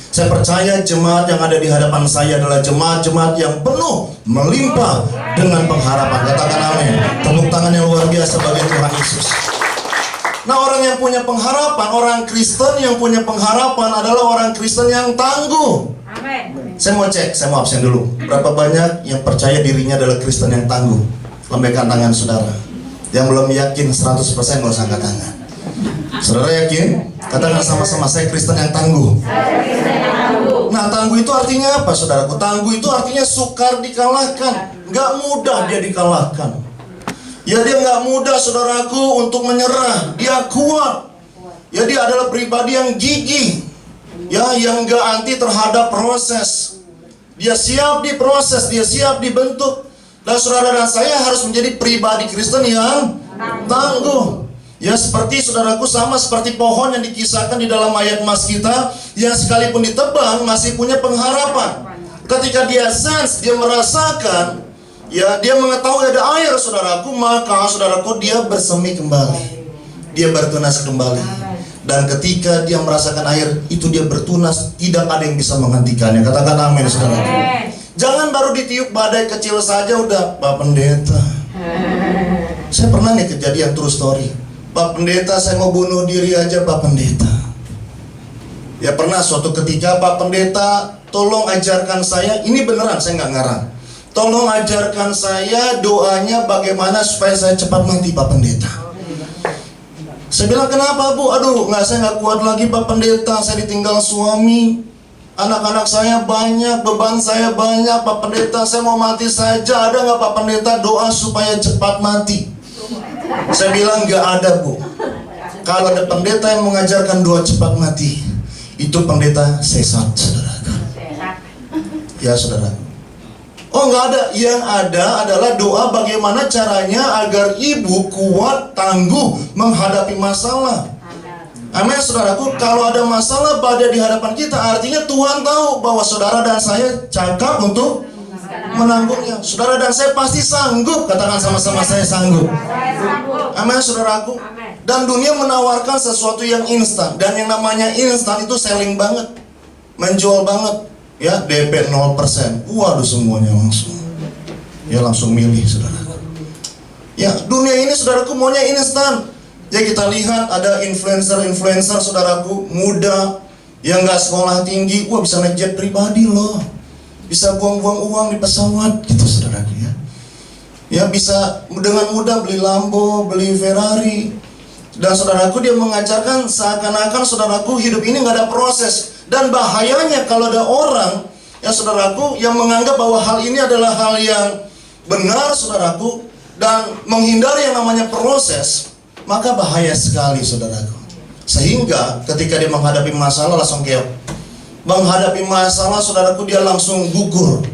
Saya percaya jemaat yang ada di hadapan saya adalah jemaat-jemaat yang penuh, melimpah dengan pengharapan. Katakan amin. Tepuk tangan yang luar biasa bagi Tuhan Yesus. Nah, orang yang punya pengharapan, orang Kristen yang punya pengharapan adalah orang Kristen yang tangguh. Amin. Saya mau cek, saya mau absen dulu. Berapa banyak yang percaya dirinya adalah Kristen yang tangguh? Lambaikan tangan saudara. Yang belum yakin 100% nggak usah angkat tangan. Saudara yakin? Katakan sama-sama, saya Kristen yang tangguh. Nah, tangguh itu artinya apa saudaraku? Tangguh itu artinya sukar dikalahkan. Nggak mudah dia dikalahkan. Ya, dia nggak mudah saudaraku untuk menyerah. Dia kuat. Ya, dia adalah pribadi yang gigih. Ya, yang nggak anti terhadap proses. Dia siap diproses, dia siap dibentuk. Dan saudara dan saya harus menjadi pribadi Kristen yang tangguh. Ya, seperti saudaraku, sama seperti pohon yang dikisahkan di dalam ayat mas kita, yang sekalipun ditebang masih punya pengharapan. Ketika dia sense, dia merasakan, ya, dia mengetahui ada air saudaraku, maka saudaraku dia bersemi kembali. Dia bertunas kembali. Dan ketika dia merasakan air itu, dia bertunas, tidak ada yang bisa menghentikannya. Katakan amin saudaraku. Jangan baru ditiup badai kecil saja udah, Pak Pendeta. Saya pernah nih kejadian true story. Pak Pendeta, saya mau bunuh diri aja Pak Pendeta. Ya, pernah suatu ketika, Pak Pendeta, tolong ajarkan saya, ini beneran saya nggak ngarang. Tolong ajarkan saya doanya bagaimana supaya saya cepat mati Pak Pendeta. Saya bilang, kenapa Bu? Aduh, saya nggak kuat lagi Pak Pendeta, saya ditinggal suami, anak-anak saya banyak, beban saya banyak Pak Pendeta, saya mau mati saja. Ada nggak Pak Pendeta doa supaya cepat mati? Saya bilang, nggak ada Bu. Kalau ada pendeta yang mengajarkan doa cepat mati, itu pendeta sesat saudara. Ya saudara. Oh, nggak ada. Yang ada adalah doa bagaimana caranya agar ibu kuat, tangguh menghadapi masalah. Amin saudaraku. Kalau ada masalah badai di hadapan kita, artinya Tuhan tahu bahwa saudara dan saya cakap untuk menanggungnya. Saudara dan saya pasti sanggup. Katakan sama-sama, saya sanggup. Amin saudaraku. Dan dunia menawarkan sesuatu yang instan. Dan yang namanya instan itu selling banget, menjual banget. Ya, DP 0%. Waduh, semuanya langsung. Ya, langsung milih saudara. Ya, dunia ini saudaraku maunya instan. Ya, kita lihat ada influencer saudaraku, muda, yang gak sekolah tinggi. Wah, bisa naik jet pribadi loh. Bisa buang-buang uang di pesawat gitu saudaraku ya. Ya, bisa dengan mudah beli Lambo, beli Ferrari. Dan saudaraku, dia mengajarkan seakan-akan saudaraku hidup ini gak ada proses. Dan bahayanya kalau ada orang, ya saudaraku, yang menganggap bahwa hal ini adalah hal yang benar saudaraku, dan menghindari yang namanya proses, maka bahaya sekali saudaraku. Sehingga ketika dia menghadapi masalah langsung keok. Menghadapi masalah saudaraku, dia langsung gugur.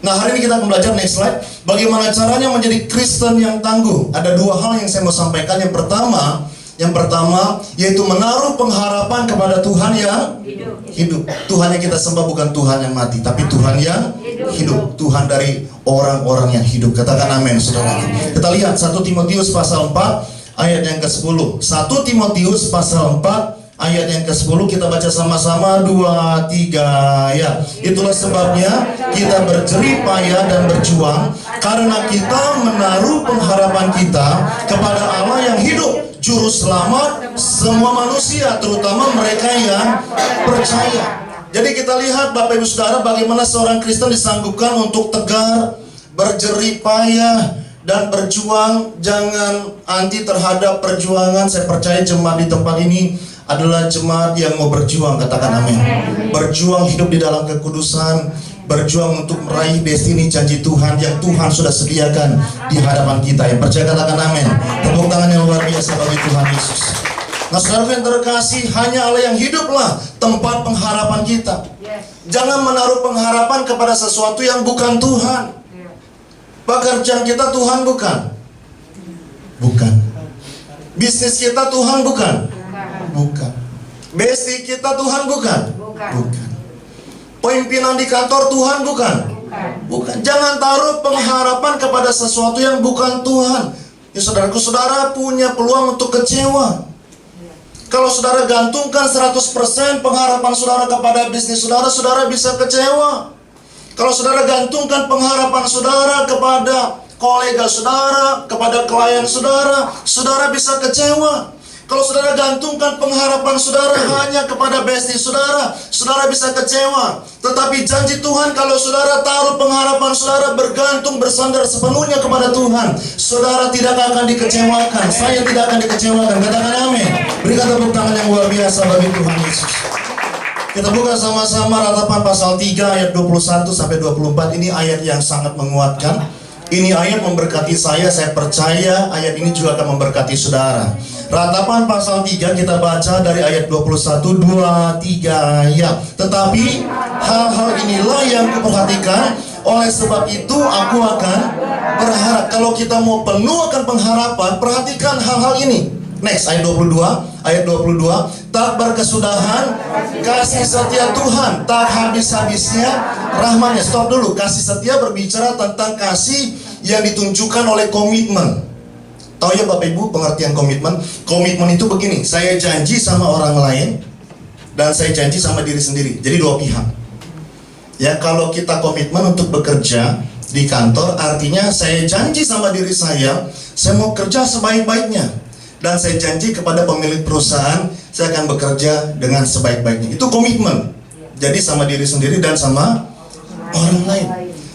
Nah, hari ini kita akan belajar, next slide, bagaimana caranya menjadi Kristen yang tangguh. Ada dua hal yang saya mau sampaikan. Yang pertama yaitu menaruh pengharapan kepada Tuhan yang hidup. Tuhan yang kita sembah bukan Tuhan yang mati, tapi Tuhan yang hidup. Tuhan dari orang-orang yang hidup. Katakan amin saudara. Kita lihat 1 Timotius pasal 4 ayat yang ke-10. 1 Timotius pasal 4 ayat yang ke-10, kita baca sama-sama 2, 3 ya. Itulah sebabnya kita berjerih payah dan berjuang, karena kita menaruh pengharapan kita kepada Allah yang hidup, juru selamat semua manusia, terutama mereka yang percaya. Jadi kita lihat Bapak Ibu Saudara, bagaimana seorang Kristen disanggupkan untuk tegar, berjerih payah, dan berjuang. Jangan anti terhadap perjuangan. Saya percaya jemaat di tempat ini adalah jemaat yang mau berjuang. Katakan amin. Berjuang hidup di dalam kekudusan, berjuang untuk meraih destiny janji Tuhan yang Tuhan sudah sediakan di hadapan kita. Yang percaya katakan amin. Tepuk tangan yang luar biasa bagi Tuhan Yesus. Nah saudara yang terkasih, hanya Allah yang hiduplah tempat pengharapan kita. Jangan menaruh pengharapan kepada sesuatu yang bukan Tuhan. Pekerjaan kita Tuhan bukan. Bisnis kita Tuhan bukan. Besti kita Tuhan bukan. Pimpinan di kantor Tuhan bukan. Jangan taruh pengharapan kepada sesuatu yang bukan Tuhan. Ya saudaraku, saudara punya peluang untuk kecewa. Kalau saudara gantungkan 100% pengharapan saudara kepada bisnis saudara, saudara bisa kecewa. Kalau saudara gantungkan pengharapan saudara kepada kolega saudara, kepada klien saudara, saudara bisa kecewa. Kalau saudara gantungkan pengharapan saudara hanya kepada bestie saudara, saudara bisa kecewa. Tetapi janji Tuhan, kalau saudara taruh pengharapan saudara bergantung, bersandar sepenuhnya kepada Tuhan, saudara tidak akan dikecewakan. Saya tidak akan dikecewakan. Katakan amin. Berikan tepuk tangan yang luar biasa bagi Tuhan Yesus. Kita buka sama-sama Ratapan pasal 3 ayat 21 sampai 24. Ini ayat yang sangat menguatkan. Ini ayat memberkati saya percaya ayat ini juga akan memberkati saudara. Ratapan pasal 3 kita baca dari ayat 21, 2, 3 ya. Tetapi hal-hal inilah yang kuperhatikan, oleh sebab itu aku akan berharap. Kalau kita mau penuh akan pengharapan, perhatikan hal-hal ini. Next, ayat 22, tak berkesudahan kasih setia Tuhan, tak habis-habisnya rahmatnya. Stop dulu, kasih setia berbicara tentang kasih yang ditunjukkan oleh komitmen. Tahu ya Bapak Ibu pengertian komitmen? Komitmen itu begini, saya janji sama orang lain dan saya janji sama diri sendiri. Jadi dua pihak. Ya, kalau kita komitmen untuk bekerja di kantor, artinya saya janji sama diri saya mau kerja sebaik-baiknya. Dan saya janji kepada pemilik perusahaan, saya akan bekerja dengan sebaik-baiknya. Itu komitmen. Jadi sama diri sendiri dan sama orang lain.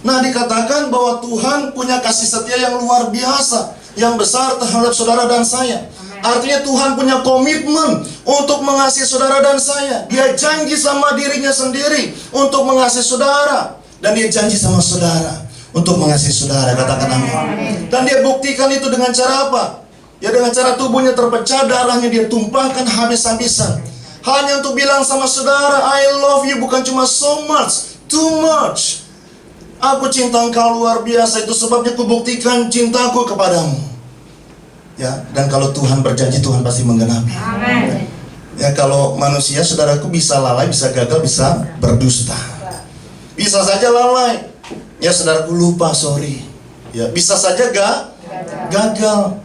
Nah, dikatakan bahwa Tuhan punya kasih setia yang luar biasa, yang besar terhadap saudara dan saya. Artinya Tuhan punya komitmen untuk mengasihi saudara dan saya. Dia janji sama dirinya sendiri untuk mengasihi saudara. Dan dia janji sama saudara untuk mengasihi saudara. Katakan amin. Dan dia buktikan itu dengan cara apa? Ya, dengan cara tubuhnya terpecah, darahnya dia tumpahkan habis-habisan. Hanya untuk bilang sama saudara, I love you, bukan cuma so much, too much. Aku cinta engkau luar biasa, itu sebabnya aku buktikan cintaku kepadamu. Ya, dan kalau Tuhan berjanji, Tuhan pasti menggenapi. Amen. Ya, kalau manusia, saudaraku bisa lalai, bisa gagal, bisa berdusta. Bisa saja lalai. Ya, saudaraku lupa, sorry. Ya, bisa saja gagal.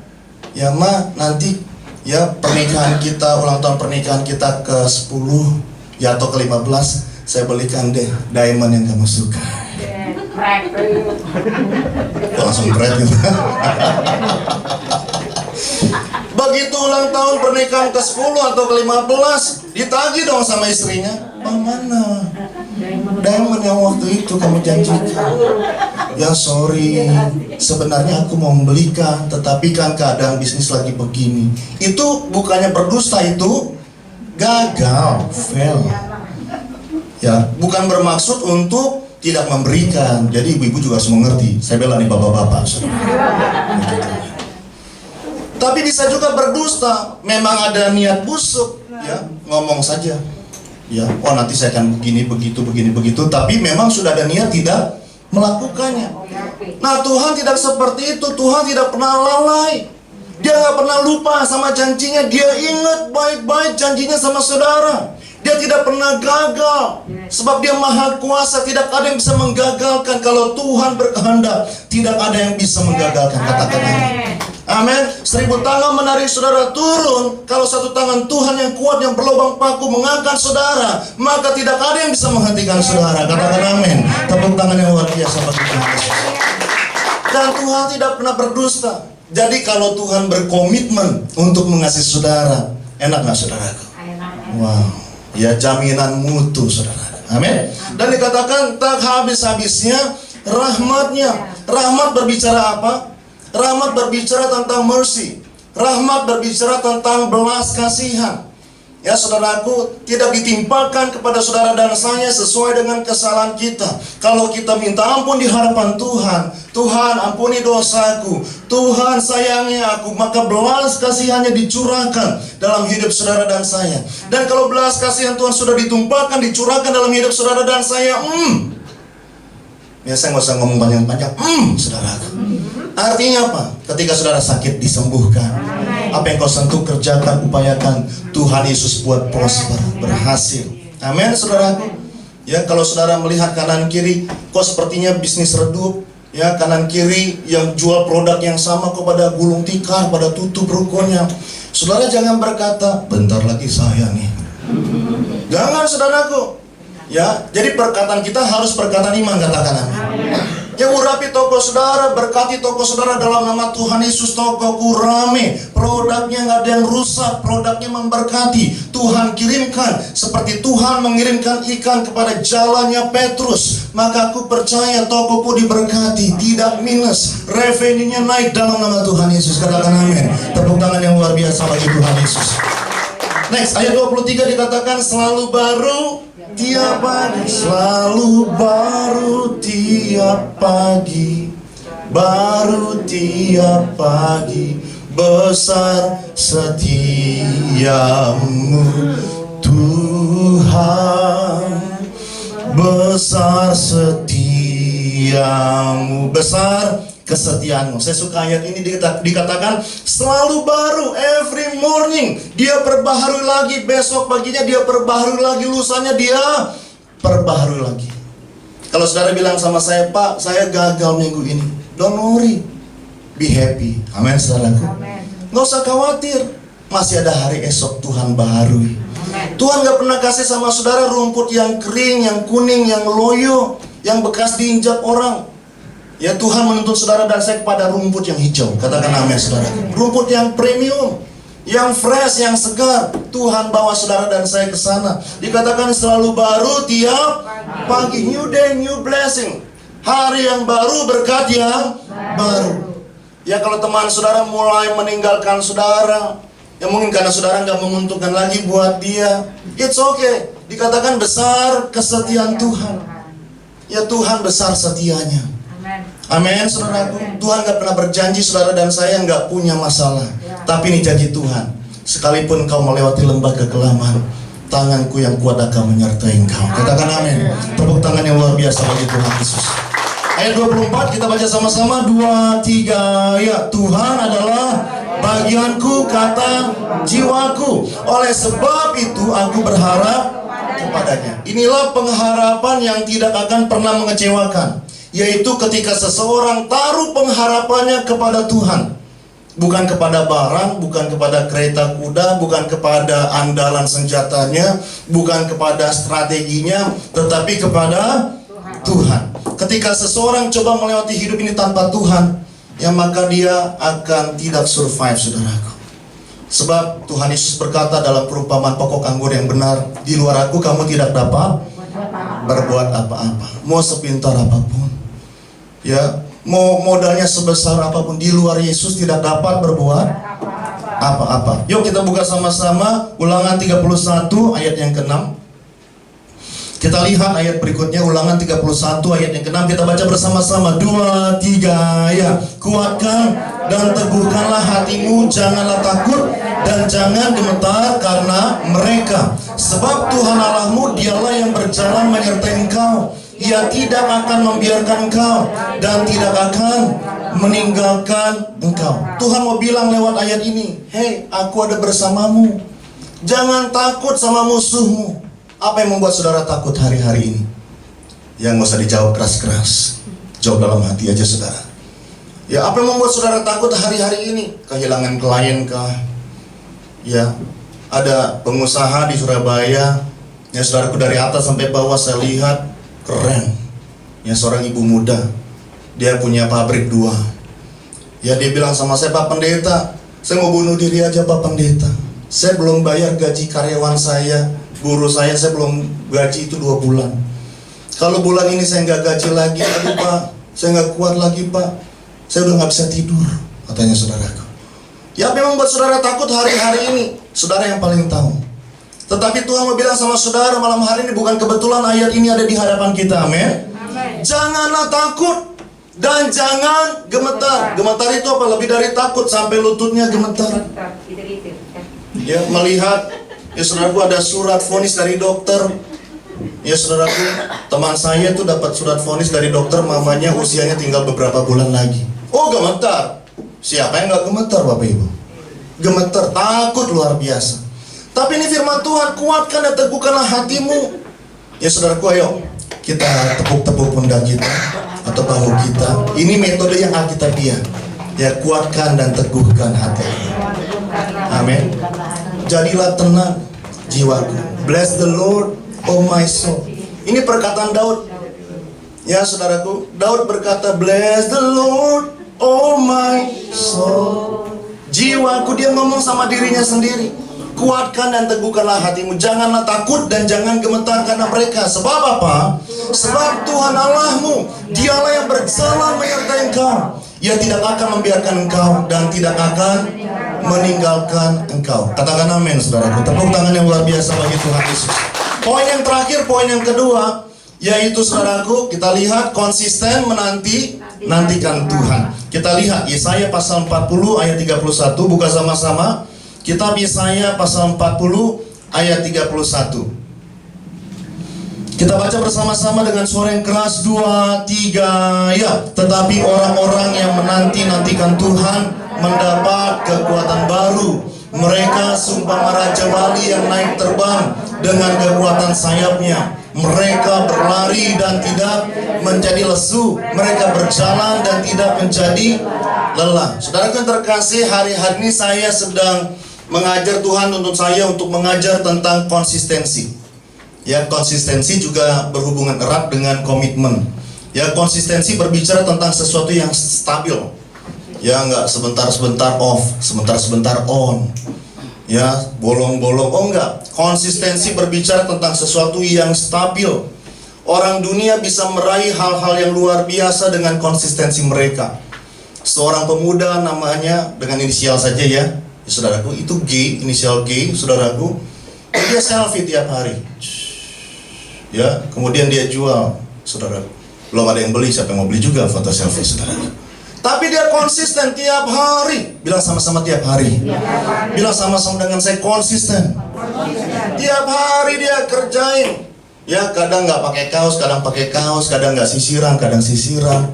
Ya Ma, nanti ya pernikahan kita, ulang tahun pernikahan kita ke-10 ya atau ke-15, saya belikan deh diamond yang kamu suka. Langsung berat gitu. Begitu ulang tahun pernikahan ke-10 atau ke-15, ditagih dong sama istrinya. Mana diamond yang waktu itu kamu janjikan? Ya sorry, sebenarnya aku mau membelikan, tetapi kan keadaan bisnis lagi begini. Itu bukannya berdusta, itu gagal, fail. Ya, bukan bermaksud untuk tidak memberikan. Jadi ibu-ibu juga harus mengerti. Saya bela nih bapak-bapak. Tapi bisa juga berdusta. Memang ada niat busuk, ya ngomong saja. Ya, oh nanti saya akan begini, begitu. Tapi memang sudah ada niat tidak melakukannya. Nah, Tuhan tidak seperti itu. Tuhan tidak pernah lalai. Dia nggak pernah lupa sama janjinya. Dia ingat baik-baik janjinya sama saudara. Dia tidak pernah gagal. Sebab dia maha kuasa. Tidak ada yang bisa menggagalkan. Kalau Tuhan berkehendak, tidak ada yang bisa menggagalkan. Katakan amin. Amin. 1000 tangan menarik saudara turun. Kalau satu tangan Tuhan yang kuat, yang berlubang paku mengangkat saudara, maka tidak ada yang bisa menghentikan saudara. Katakan amin. Tepuk tangan yang luar biasa bagi Tuhan. Dan Tuhan tidak pernah berdusta. Jadi kalau Tuhan berkomitmen untuk mengasihi saudara, enak gak saudaraku? Wow. Ya, jaminan mutu saudara. Amin. Dan dikatakan tak habis-habisnya rahmatnya. Rahmat berbicara apa? Rahmat berbicara tentang mercy. Rahmat berbicara tentang belas kasihan. Ya saudaraku, tidak ditimpakan kepada saudara dan saya sesuai dengan kesalahan kita. Kalau kita minta ampun di hadapan Tuhan, Tuhan ampuni dosaku, Tuhan sayangi aku, maka belas kasihannya dicurahkan dalam hidup saudara dan saya. Dan kalau belas kasihan Tuhan sudah ditumpahkan, dicurahkan dalam hidup saudara dan saya, ya saya nggak usah ngomong panjang-panjang, saudaraku. Artinya apa? Ketika saudara sakit, disembuhkan. Apa yang kau sentuh, kerjakan, upayakan. Tuhan Yesus buat prosper, berhasil. Amin, saudaraku. Ya, kalau saudara melihat kanan kiri, kok sepertinya bisnis redup. Ya, kanan kiri yang jual produk yang sama kepada gulung tikar, pada tutup rukonya. Saudara jangan berkata, bentar lagi saya nih. Jangan, saudaraku. Ya, jadi perkataan kita harus perkataan iman, katakan amin. Yang urapi toko saudara, berkati toko saudara dalam nama Tuhan Yesus. Tokoku rame, produknya nggak ada yang rusak, produknya memberkati. Tuhan kirimkan seperti Tuhan mengirimkan ikan kepada jalannya Petrus. Maka aku percaya tokoku diberkati, tidak minus, revenue-nya naik dalam nama Tuhan Yesus. Katakan amin. Tepuk tangan yang luar biasa bagi Tuhan Yesus. Next, ayat 23 dikatakan selalu baru tiap pagi, selalu baru tiap pagi. baru tiap pagi. Besar setiamu Tuhan, besar setiamu, besar kesetiaanmu. Saya suka ayat ini dikatakan selalu baru, every morning. Dia perbaharui lagi, besok paginya dia perbaharui lagi, lusanya dia perbaharui lagi. Kalau saudara bilang sama saya, Pak, saya gagal minggu ini, don't worry, be happy. Amin, saudaraku. Nggak usah khawatir, masih ada hari esok Tuhan baharui. Tuhan gak pernah kasih sama saudara rumput yang kering, yang kuning, yang loyo, yang bekas diinjak orang. Ya, Tuhan menuntut saudara dan saya kepada rumput yang hijau. Katakan amin, saudara. Rumput yang premium, yang fresh, yang segar. Tuhan bawa saudara dan saya ke sana. Dikatakan selalu baru tiap pagi. New day, new blessing. Hari yang baru, berkat yang baru. Ya, kalau teman saudara mulai meninggalkan saudara, ya mungkin karena saudara nggak menguntungkan lagi buat dia, it's okay. Dikatakan besar kesetiaan Tuhan. Ya, Tuhan besar setianya. Amin, saudaraku. Tuhan gak pernah berjanji saudara dan saya nggak punya masalah. Tapi ini janji Tuhan. Sekalipun kau melewati lembah kekelaman, tanganku yang kuat akan menyertai engkau. Katakan amin. Tepuk tangan yang luar biasa bagi Tuhan Yesus. Ayat 24 kita baca sama-sama. 2, 3. Ya, Tuhan adalah bagianku, kata jiwaku. Oleh sebab itu aku berharap kepadanya. Inilah pengharapan yang tidak akan pernah mengecewakan, yaitu ketika seseorang taruh pengharapannya kepada Tuhan. Bukan kepada barang, bukan kepada kereta kuda, bukan kepada andalan senjatanya, bukan kepada strateginya, tetapi kepada Tuhan. Ketika seseorang coba melewati hidup ini tanpa Tuhan, ya maka dia akan tidak survive, saudaraku. Sebab Tuhan Yesus berkata dalam perumpamaan pokok anggur yang benar, di luar aku kamu tidak dapat berbuat apa-apa. Mau sepintar apapun, ya, mau modalnya sebesar apapun, di luar Yesus tidak dapat berbuat apa-apa. Yuk kita buka sama-sama Ulangan 31 ayat yang ke-6. Kita lihat ayat berikutnya, Ulangan 31 ayat yang ke-6. Kita baca bersama-sama. 2, 3, ya. Kuatkan dan teguhkanlah hatimu, janganlah takut dan jangan gemetar karena mereka. Sebab Tuhan Allahmu, dialah yang berjalan menyertai engkau. Ia tidak akan membiarkan engkau dan tidak akan meninggalkan engkau. Tuhan mau bilang lewat ayat ini, hei, aku ada bersamamu. Jangan takut sama musuhmu. Apa yang membuat saudara takut hari-hari ini? Ya, nggak usah dijawab keras-keras, jawab dalam hati aja, saudara. Ya, apa yang membuat saudara takut hari-hari ini? Kehilangan klien kah? Ya, ada pengusaha di Surabaya, ya saudaraku, dari atas sampai bawah saya lihat keren. Ya, seorang ibu muda, dia punya pabrik 2. Ya, dia bilang sama saya, Pak Pendeta, saya mau bunuh diri aja, Pak Pendeta. Saya belum bayar gaji karyawan saya, guru saya belum gaji itu 2 bulan. Kalau bulan ini saya nggak gaji lagi, aduh Pak, saya nggak kuat lagi Pak, saya udah nggak bisa tidur, katanya saudaraku. Ya, apa yang membuat saudara takut hari-hari ini? Saudara yang paling tahu. Tetapi Tuhan mau bilang sama saudara malam hari ini, bukan kebetulan ayat ini ada di hadapan kita, amin. Janganlah takut dan jangan gemetar. Gemetar itu apa? Lebih dari takut, sampai lututnya gemetar. Ya, melihat, ya saudaraku, ada surat vonis dari dokter. Ya saudaraku, teman saya tuh dapat surat vonis dari dokter, mamanya usianya tinggal beberapa bulan lagi. Oh, gemetar. Siapa yang gak gemetar, Bapak Ibu? Gemetar, takut luar biasa. Tapi ini firman Tuhan, kuatkan dan teguhkanlah hatimu. Ya saudaraku, ayo kita tepuk-tepuk pundak kita atau bahu kita. Ini metode yang alkitabiah. Ya, kuatkan dan teguhkan hati. Amin. Jadilah tenang jiwaku. Bless the Lord, oh my soul. Ini perkataan Daud. Ya saudaraku, Daud berkata, bless the Lord, oh my soul. Jiwaku, dia ngomong sama dirinya sendiri. Kuatkan dan teguhkanlah hatimu, janganlah takut dan jangan gemetar karena mereka. Sebab apa? Sebab Tuhan Allahmu, dialah yang berjalan menyertai engkau. Ia tidak akan membiarkan engkau dan tidak akan meninggalkan engkau. Katakan amin, saudaraku. Tepuk tangan yang luar biasa bagi Tuhan Yesus. Poin yang terakhir, poin yang kedua, yaitu saudaraku, kita lihat konsisten menanti nantikan Tuhan. Kita lihat Yesaya pasal 40 ayat 31, buka sama-sama. Kitab Yesaya pasal 40 ayat 31. Kita baca bersama-sama dengan suara yang keras, 2, 3, ya. Tetapi orang-orang yang menanti-nantikan Tuhan mendapat kekuatan baru. Mereka seumpama raja wali yang naik terbang dengan kekuatan sayapnya. Mereka berlari dan tidak menjadi lesu. Mereka berjalan dan tidak menjadi lelah. Saudaraku yang terkasih, hari-hari ini saya sedang mengajar, Tuhan untuk saya untuk mengajar tentang konsistensi. Ya, konsistensi juga berhubungan erat dengan komitmen. Ya, konsistensi berbicara tentang sesuatu yang stabil. Ya, nggak sebentar-sebentar off, sebentar-sebentar on. Ya, bolong-bolong. Oh enggak. Konsistensi berbicara tentang sesuatu yang stabil. Orang dunia bisa meraih hal-hal yang luar biasa dengan konsistensi mereka. Seorang pemuda namanya dengan inisial saja ya, saudaraku, itu G, inisial G, saudaraku. Dia selfie tiap hari. Ya, kemudian dia jual, saudara. Belum ada yang beli, siapa yang mau beli juga foto selfie, saudara. Tapi dia konsisten tiap hari. Bilang sama-sama tiap hari. Bilang sama-sama dengan saya, konsisten. Tiap hari dia kerjain. Ya, kadang nggak pakai kaos, kadang pakai kaos, kadang nggak sisiran, kadang sisiran.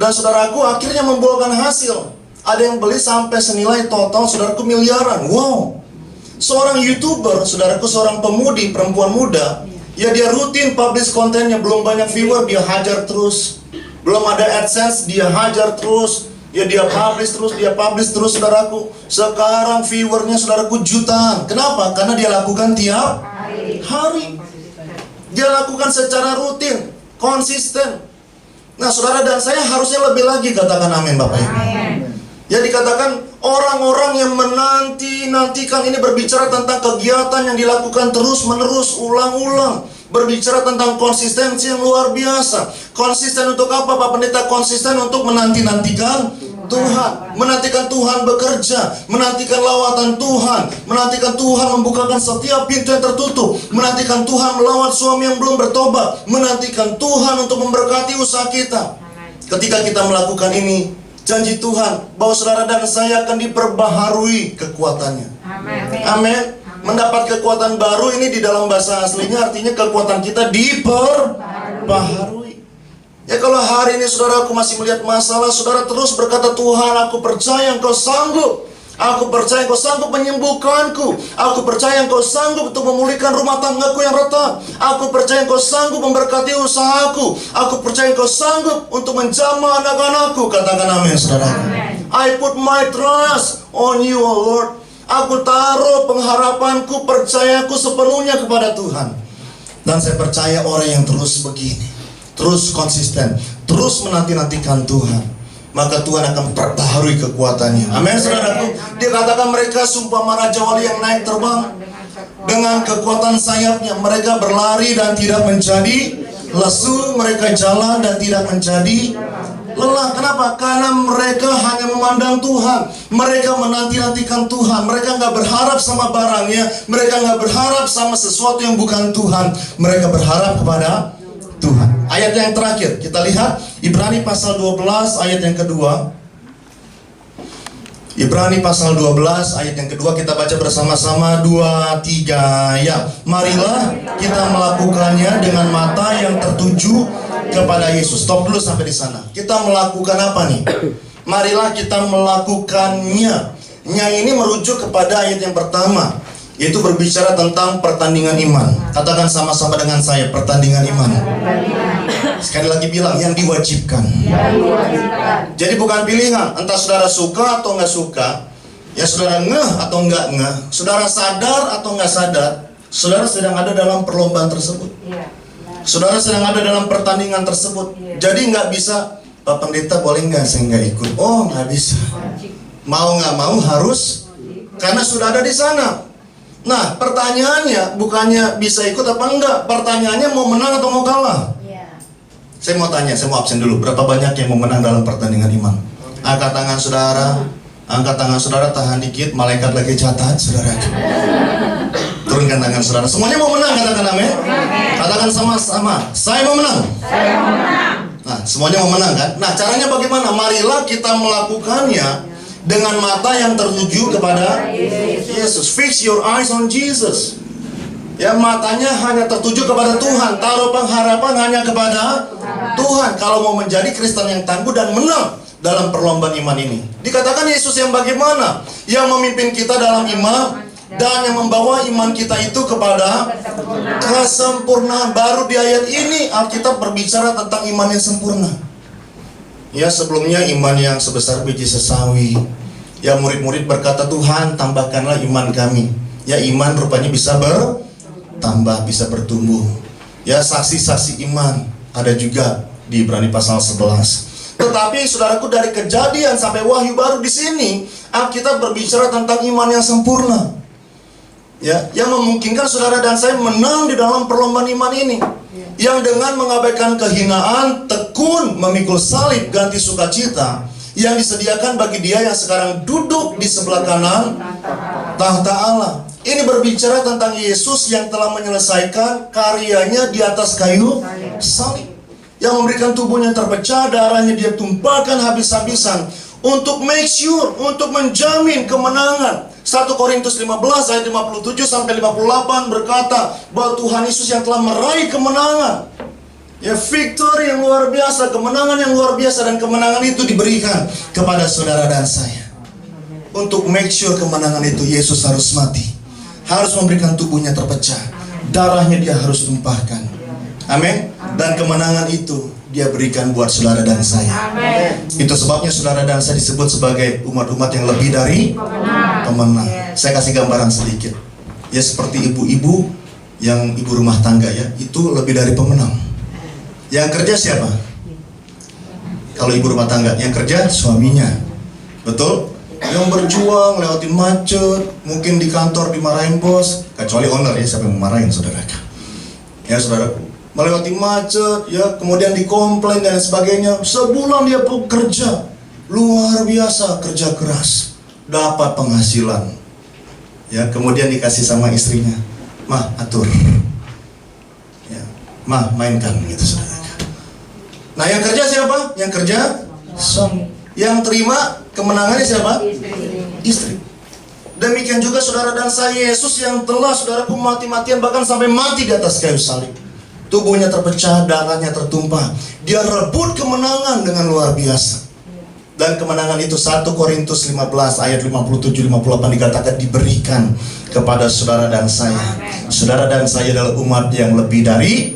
Dan saudaraku akhirnya membuahkan hasil. Ada yang beli sampai senilai total, saudaraku, miliaran. Wow. Seorang YouTuber, saudaraku, seorang pemudi, perempuan muda. Ya, dia rutin publish kontennya, belum banyak viewer, dia hajar terus. Belum ada AdSense, dia hajar terus. Ya, dia publish terus, saudaraku. Sekarang viewernya, saudaraku, jutaan. Kenapa? Karena dia lakukan tiap hari. Dia lakukan secara rutin, konsisten. Nah, saudara dan saya harusnya lebih lagi, katakan amin, Bapak Ibu. Ya, dikatakan orang-orang yang menanti-nantikan ini berbicara tentang kegiatan yang dilakukan terus-menerus, ulang-ulang. Berbicara tentang konsistensi yang luar biasa. Konsisten untuk apa, Pak Pendeta? Konsisten untuk menanti-nantikan Tuhan. Menantikan Tuhan bekerja. Menantikan lawatan Tuhan. Menantikan Tuhan membukakan setiap pintu yang tertutup. Menantikan Tuhan melawat suami yang belum bertobat. Menantikan Tuhan untuk memberkati usaha kita. Ketika kita melakukan ini, janji Tuhan bahwa saudara dan saya akan diperbaharui kekuatannya. Amin. Mendapat kekuatan baru ini di dalam bahasa aslinya artinya kekuatan kita diperbaharui. Ya, kalau hari ini saudaraku masih melihat masalah, saudara terus berkata, Tuhan, aku percaya Engkau sanggup. Aku percaya Engkau sanggup menyembuhkanku. Aku percaya Engkau sanggup untuk memulihkan rumah tanggaku yang retak. Aku percaya Engkau sanggup memberkati usahaku. Aku percaya Engkau sanggup untuk menjamah anak-anakku. Katakan amin, saudara. I put my trust on you, O Lord. Aku taruh pengharapanku, percayaku sepenuhnya kepada Tuhan. Dan saya percaya orang yang terus begini, terus konsisten, terus menanti-nantikan Tuhan, maka Tuhan akan perbaharui kekuatannya. Amin, saudaraku. Dia katakan mereka seumpama raja wali yang naik terbang dengan kekuatan sayapnya. Mereka berlari dan tidak menjadi lesu. Mereka jalan dan tidak menjadi lelah. Kenapa? Karena mereka hanya memandang Tuhan. Mereka menanti-nantikan Tuhan. Mereka nggak berharap sama barangnya. Mereka nggak berharap sama sesuatu yang bukan Tuhan. Mereka berharap kepada Tuhan. Ayat yang terakhir kita lihat Ibrani pasal 12 ayat yang kedua. Ibrani pasal 12 ayat yang kedua, kita baca bersama-sama, 2, 3, ya. Marilah kita melakukannya dengan mata yang tertuju kepada Yesus. Stop dulu sampai di sana. Kita melakukan apa nih? Marilah kita melakukannya. Nya ini merujuk kepada ayat yang pertama, yaitu berbicara tentang pertandingan iman. Katakan sama-sama dengan saya, pertandingan iman. Sekali lagi bilang, yang diwajibkan. Jadi bukan pilihan, entah saudara suka atau nggak suka. Ya, saudara ngeh atau nggak ngeh, saudara sadar atau nggak sadar, saudara sedang ada dalam perlombaan tersebut. Saudara sedang ada dalam pertandingan tersebut. Jadi nggak bisa, Pak Pendeta boleh nggak saya nggak ikut? Oh, nggak bisa. Mau nggak mau harus, karena sudah ada di sana. Nah, pertanyaannya bukannya bisa ikut apa enggak, pertanyaannya mau menang atau mau kalah. Saya mau tanya, saya mau absen dulu. Berapa banyak yang mau menang dalam pertandingan iman? Angkat tangan saudara. Angkat tangan saudara, tahan dikit. Malaikat lagi catat, saudara. Turunkan tangan saudara. Semuanya mau menang, katakan amin. Katakan sama-sama, saya mau menang. Nah, semuanya mau menang kan? Nah, caranya bagaimana? Marilah kita melakukannya dengan mata yang tertuju kepada Yesus. Fix your eyes on Jesus. Ya, matanya hanya tertuju kepada Tuhan. Taruh pengharapan hanya kepada Tuhan. Kalau mau menjadi Kristen yang tangguh dan menang dalam perlombaan iman ini. Dikatakan Yesus yang bagaimana? Yang memimpin kita dalam iman dan yang membawa iman kita itu kepada kesempurnaan. Baru di ayat ini Alkitab berbicara tentang iman yang sempurna. Ya, sebelumnya iman yang sebesar biji sesawi. Ya, murid-murid berkata, Tuhan tambahkanlah iman kami. Ya, iman rupanya bisa bertambah, bisa bertumbuh. Ya, saksi-saksi iman ada juga di Ibrani pasal 11. Tetapi saudaraku, dari Kejadian sampai Wahyu baru di sini Alkitab berbicara tentang iman yang sempurna. Ya, yang memungkinkan saudara dan saya menang di dalam perlombaan iman ini. Yang dengan mengabaikan kehinaan, tekun memikul salib ganti sukacita yang disediakan bagi dia yang sekarang duduk di sebelah kanan tahta Allah. Ini berbicara tentang Yesus yang telah menyelesaikan karyanya di atas kayu salib, yang memberikan tubuhnya terpecah, darahnya dia tumpahkan habis-habisan untuk make sure, untuk menjamin kemenangan. 1 Korintus 15 ayat 57 sampai 58 berkata bahwa Tuhan Yesus yang telah meraih kemenangan. Ya, victory yang luar biasa, kemenangan yang luar biasa, dan kemenangan itu diberikan kepada saudara dan saya. Untuk make sure kemenangan itu, Yesus harus mati, harus memberikan tubuhnya terpecah, darahnya dia harus tumpahkan. Amin. Dan kemenangan itu dia berikan buat saudara dan saya. Itu sebabnya saudara dan saya disebut sebagai umat-umat yang lebih dari pemenang. Saya kasih gambaran sedikit. Ya, seperti ibu-ibu yang ibu rumah tangga, ya, itu lebih dari pemenang. Yang kerja siapa? Kalau ibu rumah tangga, yang kerja suaminya. Betul? Yang berjuang lewatin macet, mungkin di kantor dimarahin bos, kecuali owner, ya, siapa yang memarahin saudara? Ya, saudaraku, melewati macet, ya, kemudian dikomplain dan sebagainya. Sebulan dia bekerja luar biasa, kerja keras, dapat penghasilan. Ya, kemudian dikasih sama istrinya, mah atur, ya, mah mainkan, gitu saudara. Nah, yang kerja siapa? Yang kerja suami. Yang terima kemenangannya siapa? Istri. Demikian juga saudara dan saya, Yesus yang telah saudaraku mati-matian, bahkan sampai mati di atas kayu salib. Tubuhnya terpecah, darahnya tertumpah. Dia rebut kemenangan dengan luar biasa. Dan kemenangan itu 1 Korintus 15 ayat 57-58 dikatakan diberikan kepada saudara dan saya. Saudara dan saya adalah umat yang lebih dari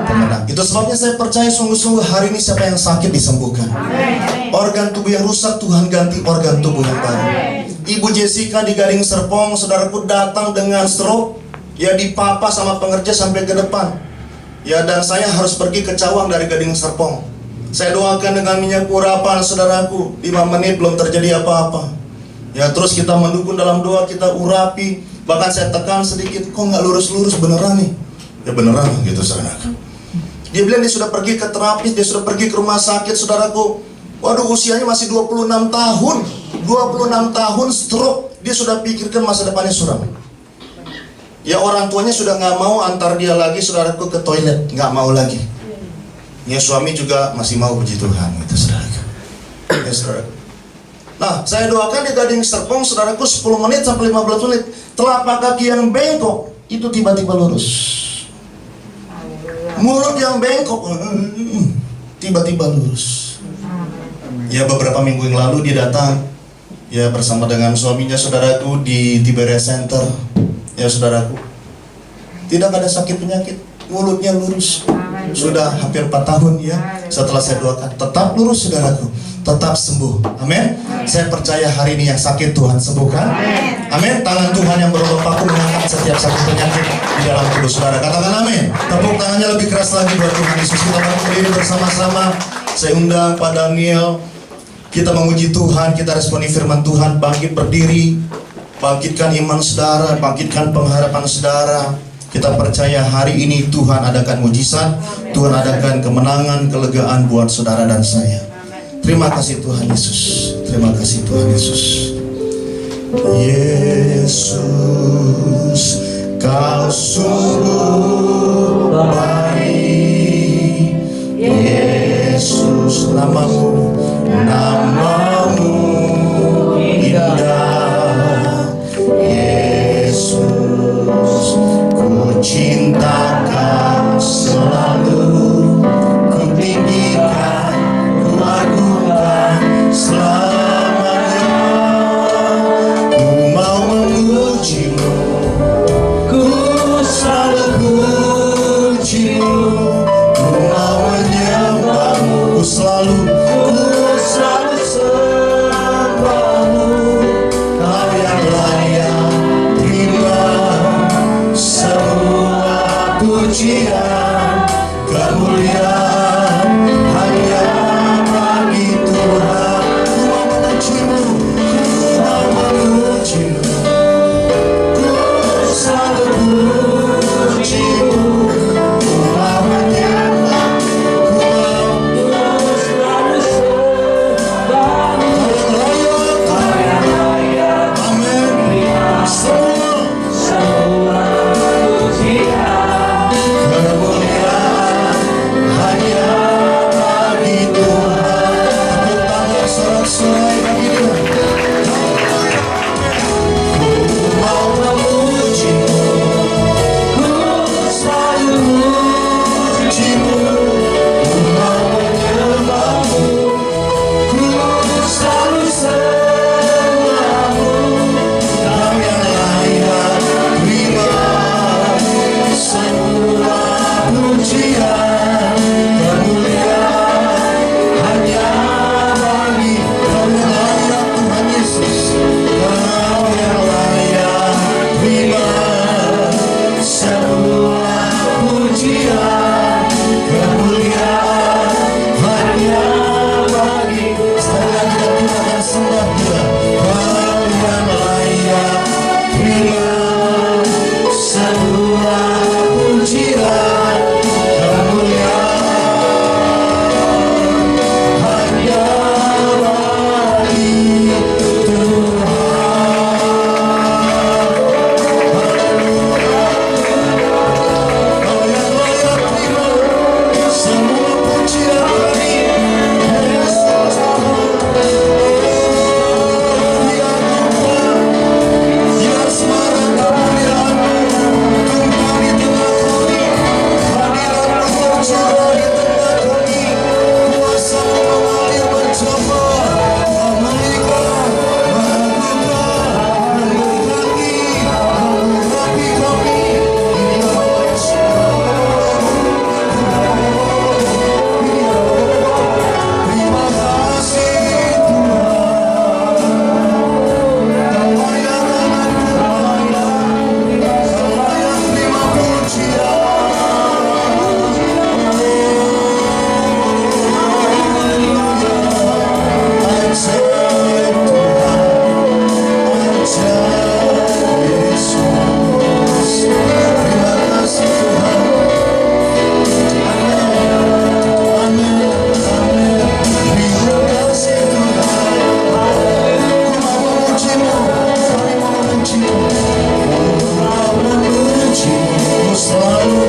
pemenang. Itu sebabnya saya percaya sungguh-sungguh hari ini siapa yang sakit disembuhkan. Organ tubuh yang rusak Tuhan ganti organ tubuh yang baru. Ibu Jessica di Gading Serpong, saudaraku, datang dengan stroke. Ya, dipapa sama pengerja sampai ke depan. Ya, dan saya harus pergi ke Cawang dari Gading Serpong. Saya doakan dengan minyak urapan, saudaraku. 5 menit belum terjadi apa-apa. Ya, terus kita mendukung dalam doa, kita urapi. Bahkan saya tekan sedikit, kok nggak lurus-lurus, beneran nih? Ya, beneran gitu, saudaraku. Dia bilang dia sudah pergi ke terapis, dia sudah pergi ke rumah sakit, saudaraku. Waduh, usianya masih 26 tahun. 26 tahun stroke. Dia sudah pikirkan masa depannya suram. Ya, orang tuanya sudah nggak mau antar dia lagi, saudaraku, ke toilet, nggak mau lagi. Ya, suami juga masih mau, puji Tuhan, gitu, saudaraku. Ya, saudaraku. Nah, saya doakan di Gading Serpong, saudaraku, 10 menit sampai 15 menit. Telapak kaki yang bengkok itu tiba-tiba lurus. Mulut yang bengkok tiba-tiba lurus. Ya, beberapa minggu yang lalu dia datang, ya, bersama dengan suaminya, saudaraku, di Tiberias Center. Ya, saudaraku, tidak ada sakit penyakit, mulutnya lurus. Sudah hampir 4 tahun, ya. Setelah saya doakan, tetap lurus, saudaraku, tetap sembuh. Amin. Saya percaya hari ini yang sakit Tuhan sembuhkan. Amin. Tangan Tuhan yang berolok paku mengangkat setiap sakit penyakit di dalam tubuh saudara. Katakan amin. Tepuk tangannya lebih keras lagi buat Tuhan Yesus. Kita berdiri bersama-sama. Saya undang Pak Daniel. Kita memuji Tuhan, kita responi firman Tuhan. Bangkit berdiri, bangkitkan iman saudara, bangkitkan pengharapan saudara. Kita percaya hari ini Tuhan adakan mujizat, Tuhan adakan kemenangan, kelegaan buat saudara dan saya. Terima kasih Tuhan Yesus. Terima kasih Tuhan Yesus. Yesus, Kau sungguh baik. Yesus, pujian, kemuliaan hanya bagi Tuhan. Ku mau memujimu, ku mau memujimu, ku selalu pujimu, ku mau menyembah, ku mau selalu sembah. Amin. Semua kemuliaan hanya bagi Tuhan. Tepuk tangan sorak-sorai bagi Dia. Ku mau memujimu, ku selalu memujimu, ku mau menyembahmu, ku selalu sembahmu. Kau yang layak terima semua pujian, kemuliaan hanya bagi Kau yang layak Tuhan Yesus. Kau yang layak terima semua pujian, kemuliaan hanya bagi. Sekali lagi kita akan sembah Dia. Kau yang layak terima semua pujian, kemuliaan hanya bagi Kau yang layak terima semua pujian bagi Yesus. Biar semarak kemuliaan-Mu tumpah di tengah kami, hadirat-Mu bercurah di tengah kami, kuasa-Mu mengalir mencampur, memulihkan, meragukan, memberkati, mengurapi kami. Ini nama Yesus. Terima kasih Tuhan. Kau yang terima pujian. Ajaib Tuhan, ajaib Yesus. Terima kasih Tuhan. Amin, amin. Terima kasih Tuhan. Ku mau memujimu, kami mau memujimu. Ku mau memujimu selalu.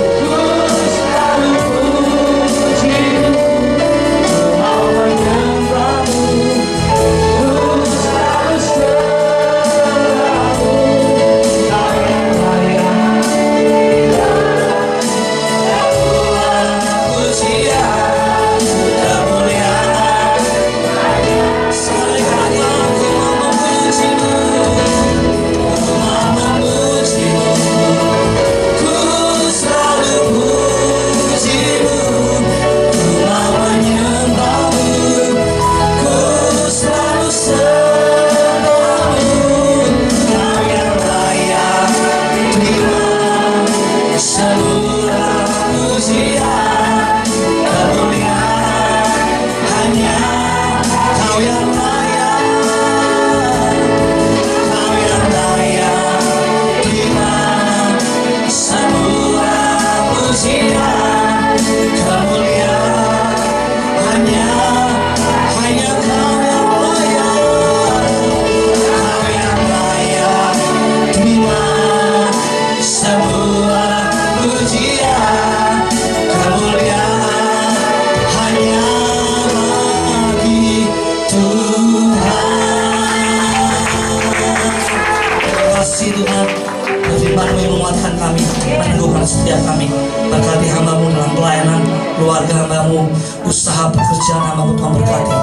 setiap kami. Berkati hamba-Mu dalam pelayanan, keluarga hamba-Mu, usaha pekerjaan hamba-Mu, Tuhan berkati.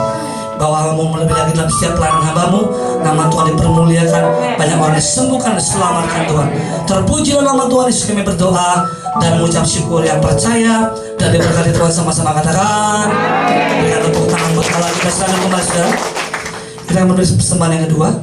Bahwa hamba-Mu lebih lagi dalam setiap pelayanan hamba-Mu, nama Tuhan dipermuliakan, banyak orang disembuhkan, diselamatkan Tuhan. Terpujilah nama Tuhan Yesus, kami berdoa dan mengucap syukur yang percaya dan diberkati Tuhan. Sama-sama katakan, berikan tepuk tangan buat Allah. Kita serahkan kembali saudara. Kita menulis persembahan yang kedua.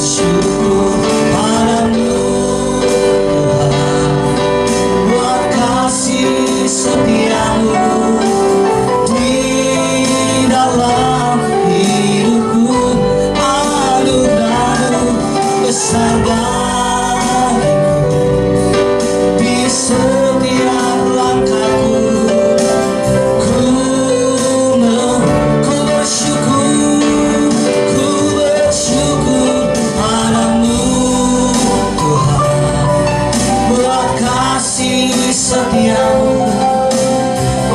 bersyukur padamu Tuhan, buat kasih setiamu di dalam hidupku. Anugerahmu besar bagiku, di setiap langkahku ku bersyukur padamu Tuhan, buat kasih setiamu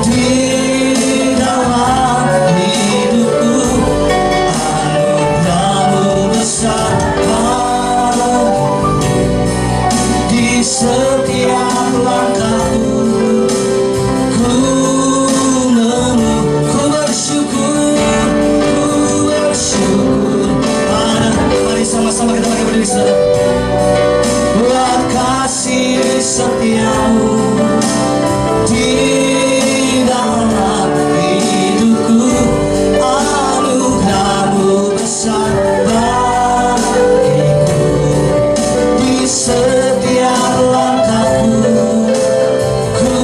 di dalam hidupku. Anugerahmu besar bagiku, di setiap langkahku ku bersyukur padamu. Mari sama-sama kita pakai berdiri saudara. Buat kasih setiamu di dalam hidupku. Anugerahmu besar bagiku, di setiap langkahku ku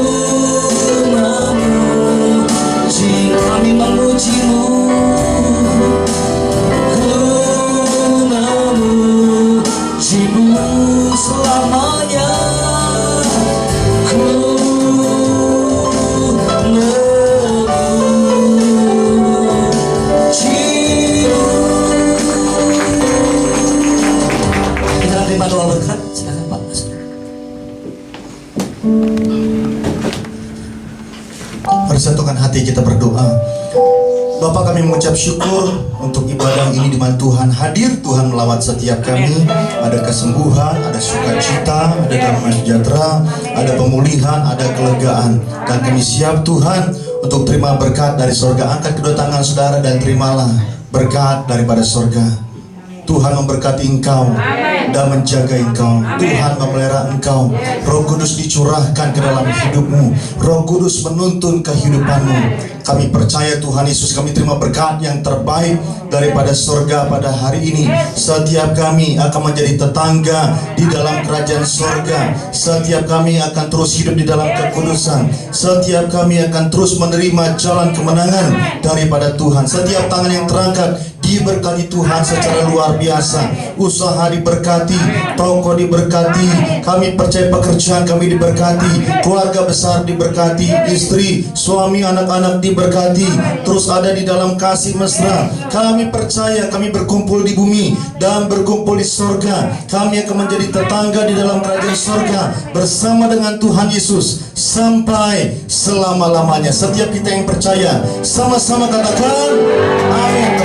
memuji. Kami memujimu, ku memujimu selamanya. Ku memujimu. Kita terima doa berkat. Silakan Pak. Mari satukan hati kita berdoa. Bapa, kami mengucap syukur untuk ibadah ini di mana Tuhan hadir, Tuhan melawat setiap kami. Ada kesembuhan, ada sukacita, ada damai sejahtera, ada pemulihan, ada kelegaan. Dan kami siap Tuhan untuk terima berkat dari sorga. Angkat kedua tangan saudara dan terimalah berkat daripada sorga. Tuhan memberkati engkau dan menjaga engkau. Tuhan memelihara engkau. Roh Kudus dicurahkan ke dalam hidupmu. Roh Kudus menuntun kehidupanmu. Kami percaya Tuhan Yesus, kami terima berkat yang terbaik daripada surga pada hari ini. Setiap kami akan menjadi tetangga di dalam kerajaan surga. Setiap kami akan terus hidup di dalam kekudusan. Setiap kami akan terus menerima jalan kemenangan daripada Tuhan. Setiap tangan yang terangkat diberkati Tuhan secara luar biasa. Usaha diberkati, toko diberkati. Kami percaya pekerjaan kami diberkati, keluarga besar diberkati, istri, suami, anak-anak diberkati, terus ada di dalam kasih mesra. Kami percaya kami berkumpul di bumi dan berkumpul di surga. Kami akan menjadi tetangga di dalam kerajaan surga bersama dengan Tuhan Yesus sampai selama-lamanya. Setiap kita yang percaya sama-sama katakan amin.